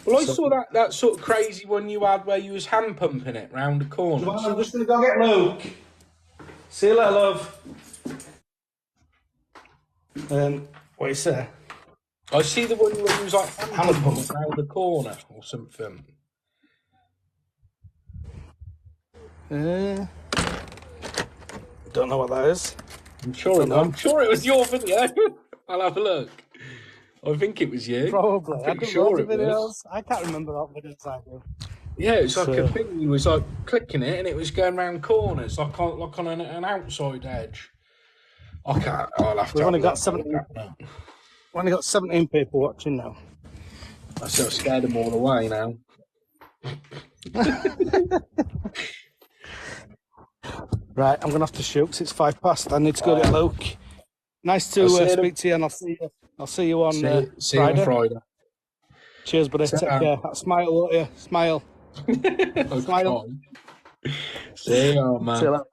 Well, I saw that sort of crazy one you had where you was hand pumping it round the corner. Well, I'm just going to go get Luke. See you later, love. What you say? I see the one where he was like hammer pumps around the corner or something. Don't know what that is. I'm sure it was your video. I'll have a look. I think it was you. Probably. I'm sure it was. I can't remember what videos I do. Yeah, it's like a thing. He was like clicking it, and it was going round corners, like on an outside edge. I can't. I'll have to. We've only got 17. We've only got 17 people watching now. I sort of scared them all away now. Right, I'm gonna have to shoot because it's 5 past. I need to go get Luke. Nice to speak to you, and I'll see you on Friday. See you on Friday. Cheers, buddy. Take care. Smile, won't you? Smile. Smile. See you, man. See you later.